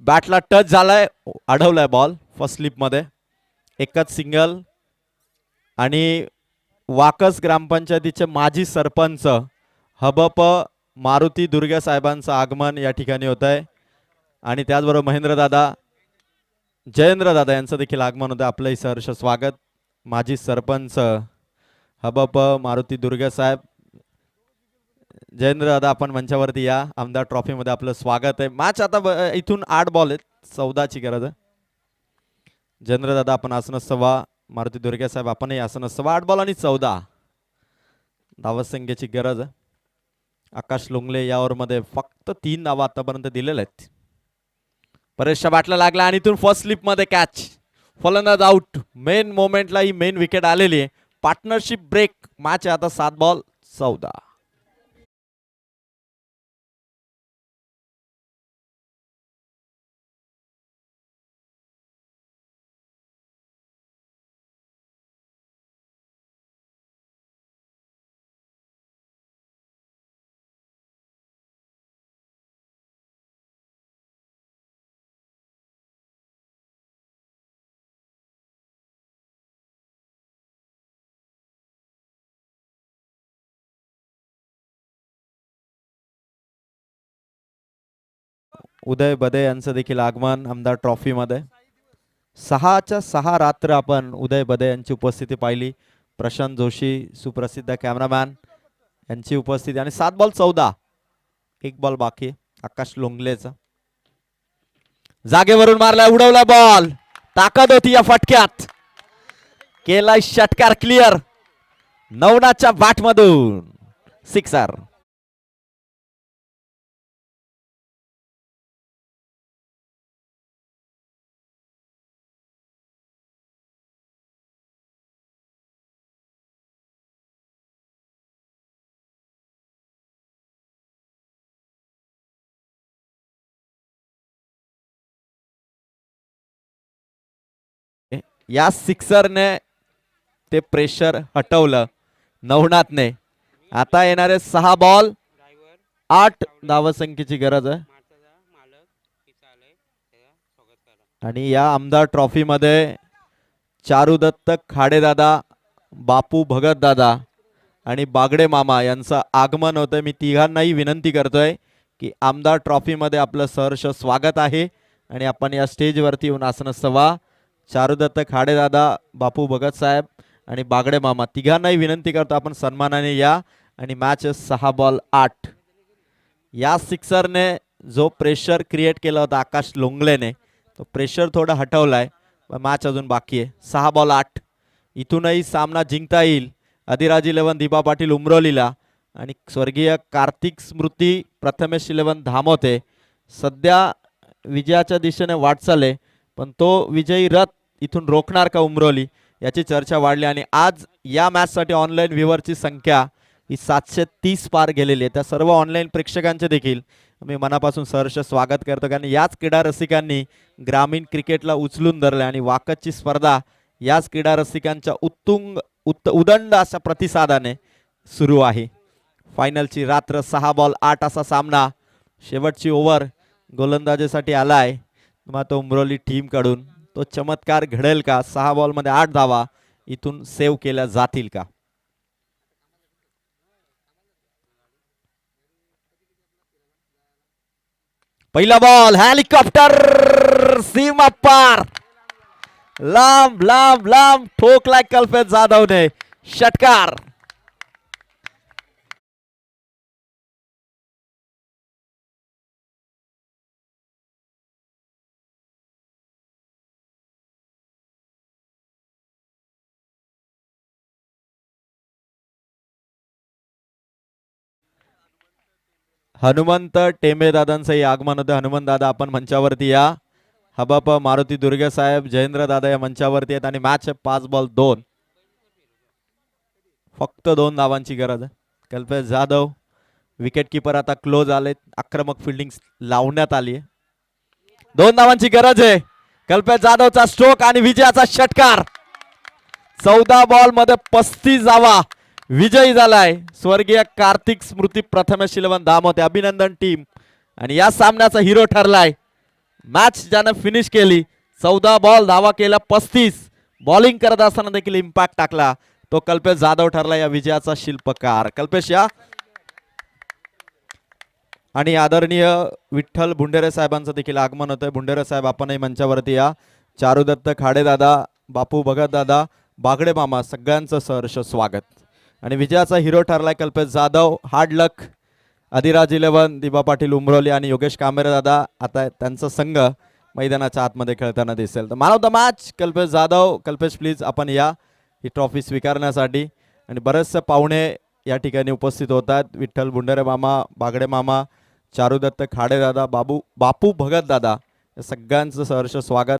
बॅटला टच झालाय. अडवलाय बॉल फर्स्ट स्लिपमध्ये. एकच सिंगल. आणि वाकस ग्रामपंचायतीचे माजी सरपंच हबप मारुती दुर्गे साहेबांचं आगमन या ठिकाणी होत आहे. आणि त्याचबरोबर महेंद्रदादा जयेंद्रदादा यांचं देखील आगमन होतं. आपलंही सहर्ष स्वागत. माजी सरपंच हबप मारुती दुर्गे साहेब. जयेंद्रदादा आपण मंचावरती या. आमदार ट्रॉफीमध्ये आपलं स्वागत आहे. मॅच आता इथून 8 बॉल आहेत 14ची गरज आहे. जयेंद्रदादा आपण आसनस्तवा. मारुती दुर्गे साहेब आपणही आसनस्तवा. 8 बॉल आणि 14 धावसंख्येची गरज आहे. आकाश लोंगले या ओव्हरमध्ये फक्त 3 धावा आतापर्यंत दिलेल्या आहेत. परेशच्या बॅटला लागला आणि इथून फर्स्ट स्लिप मध्ये कॅच. फलंदाज आउट. मेन मोमेंटला ही मेन विकेट आलेली आहे. Partnership break. मॅच आहे आता 7 बॉल 14. उदय बदे यांचं देखील आगमन आमदार ट्रॉफीमध्ये. 6च्या 6 रात्र आपण उदय बदे यांची उपस्थिती पाहिली. प्रशांत जोशी सुप्रसिद्ध कॅमेरामॅन यांची उपस्थिती. आणि 7 बॉल 14 एक बॉल बाकी. आकाश लोंगलेचा जागेवरून मारलाय. उडवला बॉल. ताकद होती या फटक्यात. केलाय षटकार क्लिअर. नवनाथच्या बॅटमधून सिक्सर. या सिक्सरने ते प्रेशर हटवलं नवनाथने. आता येणारे 6 बॉल 8 धावसंख्येची गरज आहे. आणि या आमदार ट्रॉफी मध्ये चारुदत्त खाडेदादा, बापू भगतदादा आणि बागडे मामा यांचं आगमन होतंय. मी तिघांनाही विनंती करतोय की आमदार ट्रॉफीमध्ये आपलं सहर्ष स्वागत आहे आणि आपण या स्टेजवरती येऊन आसन सवा. चारुदत्त खाडेदादा, बापू भगत साहेब आणि बागडे मामा तिघांनाही विनंती करतो आपण सन्मानाने या. आणि मॅच 6 बॉल 8. या सिक्सरने जो प्रेशर क्रिएट केला होता आकाश लोंगलेने, तो प्रेशर थोडा हटवलाय. मॅच अजून बाकी आहे. 6 बॉल 8. इथूनही सामना जिंकता येईल. अधिराज 11 दिबा पाटील उमरोलीला आणि स्वर्गीय कार्तिक स्मृती प्रथमेश 11 धामोते सध्या विजयाच्या दिशेने वाटचाल आहे. पण तो विजयी रथ इथून रोखणार का उमरोली, याची चर्चा वाढली. आणि आज या मॅचसाठी ऑनलाईन व्ह्युअरची संख्या ही 730 पार गेलेली आहे. त्या सर्व ऑनलाईन प्रेक्षकांचे देखील मी मनापासून सहर्ष स्वागत करतो, कारण याच क्रीडा रसिकांनी ग्रामीण क्रिकेटला उचलून धरले आणि वाकतची स्पर्धा याच क्रीडा रसिकांच्या उदंड अशा प्रतिसादाने सुरू आहे. फायनलची रात्र 6 बॉल 8 असा सामना. शेवटची ओव्हर गोलंदाजीसाठी आलाय मग तो उमरोली टीम कडून. तो चमत्कार घडेल का? 6 बॉलमध्ये 8 धावा इथून सेव्ह केल्या जातील का? पहिला बॉल हेलिकॉप्टर सीमा पार, लांब लांब लांब ठोकलाय कल्पेश जाधवने षटकार. हनुमंत टेंबे दादांचंही आगमन होतं. हनुमंत दादा आपण मंचावरती या. हबाप मारुती दुर्गे साहेब, जयेंद्र दादा या मंचावरती आहेत. आणि मॅच 5 बॉल 2. फक्त 2 धावांची गरज आहे. कल्पेश जाधव विकेट किपर आता क्लोज आले. आक्रमक फिल्डिंग लावण्यात आली आहे. 2 धावांची गरज आहे. कल्पेश जाधवचा स्ट्रोक आणि विजयाचा षटकार. 14 बॉल मध्ये 35 धावा. विजयी झालाय स्वर्गीय कार्तिक स्मृती प्रथमेश 11 धामोते. अभिनंदन टीम. आणि या सामन्याचा हिरो ठरलाय. मॅच ज्यानं फिनिश केली. 14 बॉल धावा केल्या 35. बॉलिंग करत असताना देखील इम्पॅक्ट टाकला, तो कल्पेश जाधव ठरला या विजयाचा शिल्पकार. कल्पेश या. आणि आदरणीय विठ्ठल भुंडेरे साहेबांचं देखील आगमन होतंय. भुंडेरे साहेब आपणही मंचावरती या. चारुदत्त खाडेदादा, बापू भगत दादा, बागडे मामा सगळ्यांचं सहर्ष स्वागत. आणि विजयाचा हिरो ठरलाय कल्पेश जाधव. हार्ड लक. अधिराज 11 दिबा पाटील उमरोली आणि योगेश कांबरे दादा आता त्यांचा संघ मैदानाच्या आतमध्ये खेळताना दिसेल. तर man of the match Kalpesh Jadhav. Kalpesh please आपण या ही ट्रॉफी स्वीकारण्यासाठी. आणि बरेचसे पाहुणे या ठिकाणी उपस्थित होतात. विठ्ठल भुंडेरे मामा, बागडे मामा, चारुदत्त खाडेदादा, बापू भगत दादा या सगळ्यांचं सहर्ष स्वागत.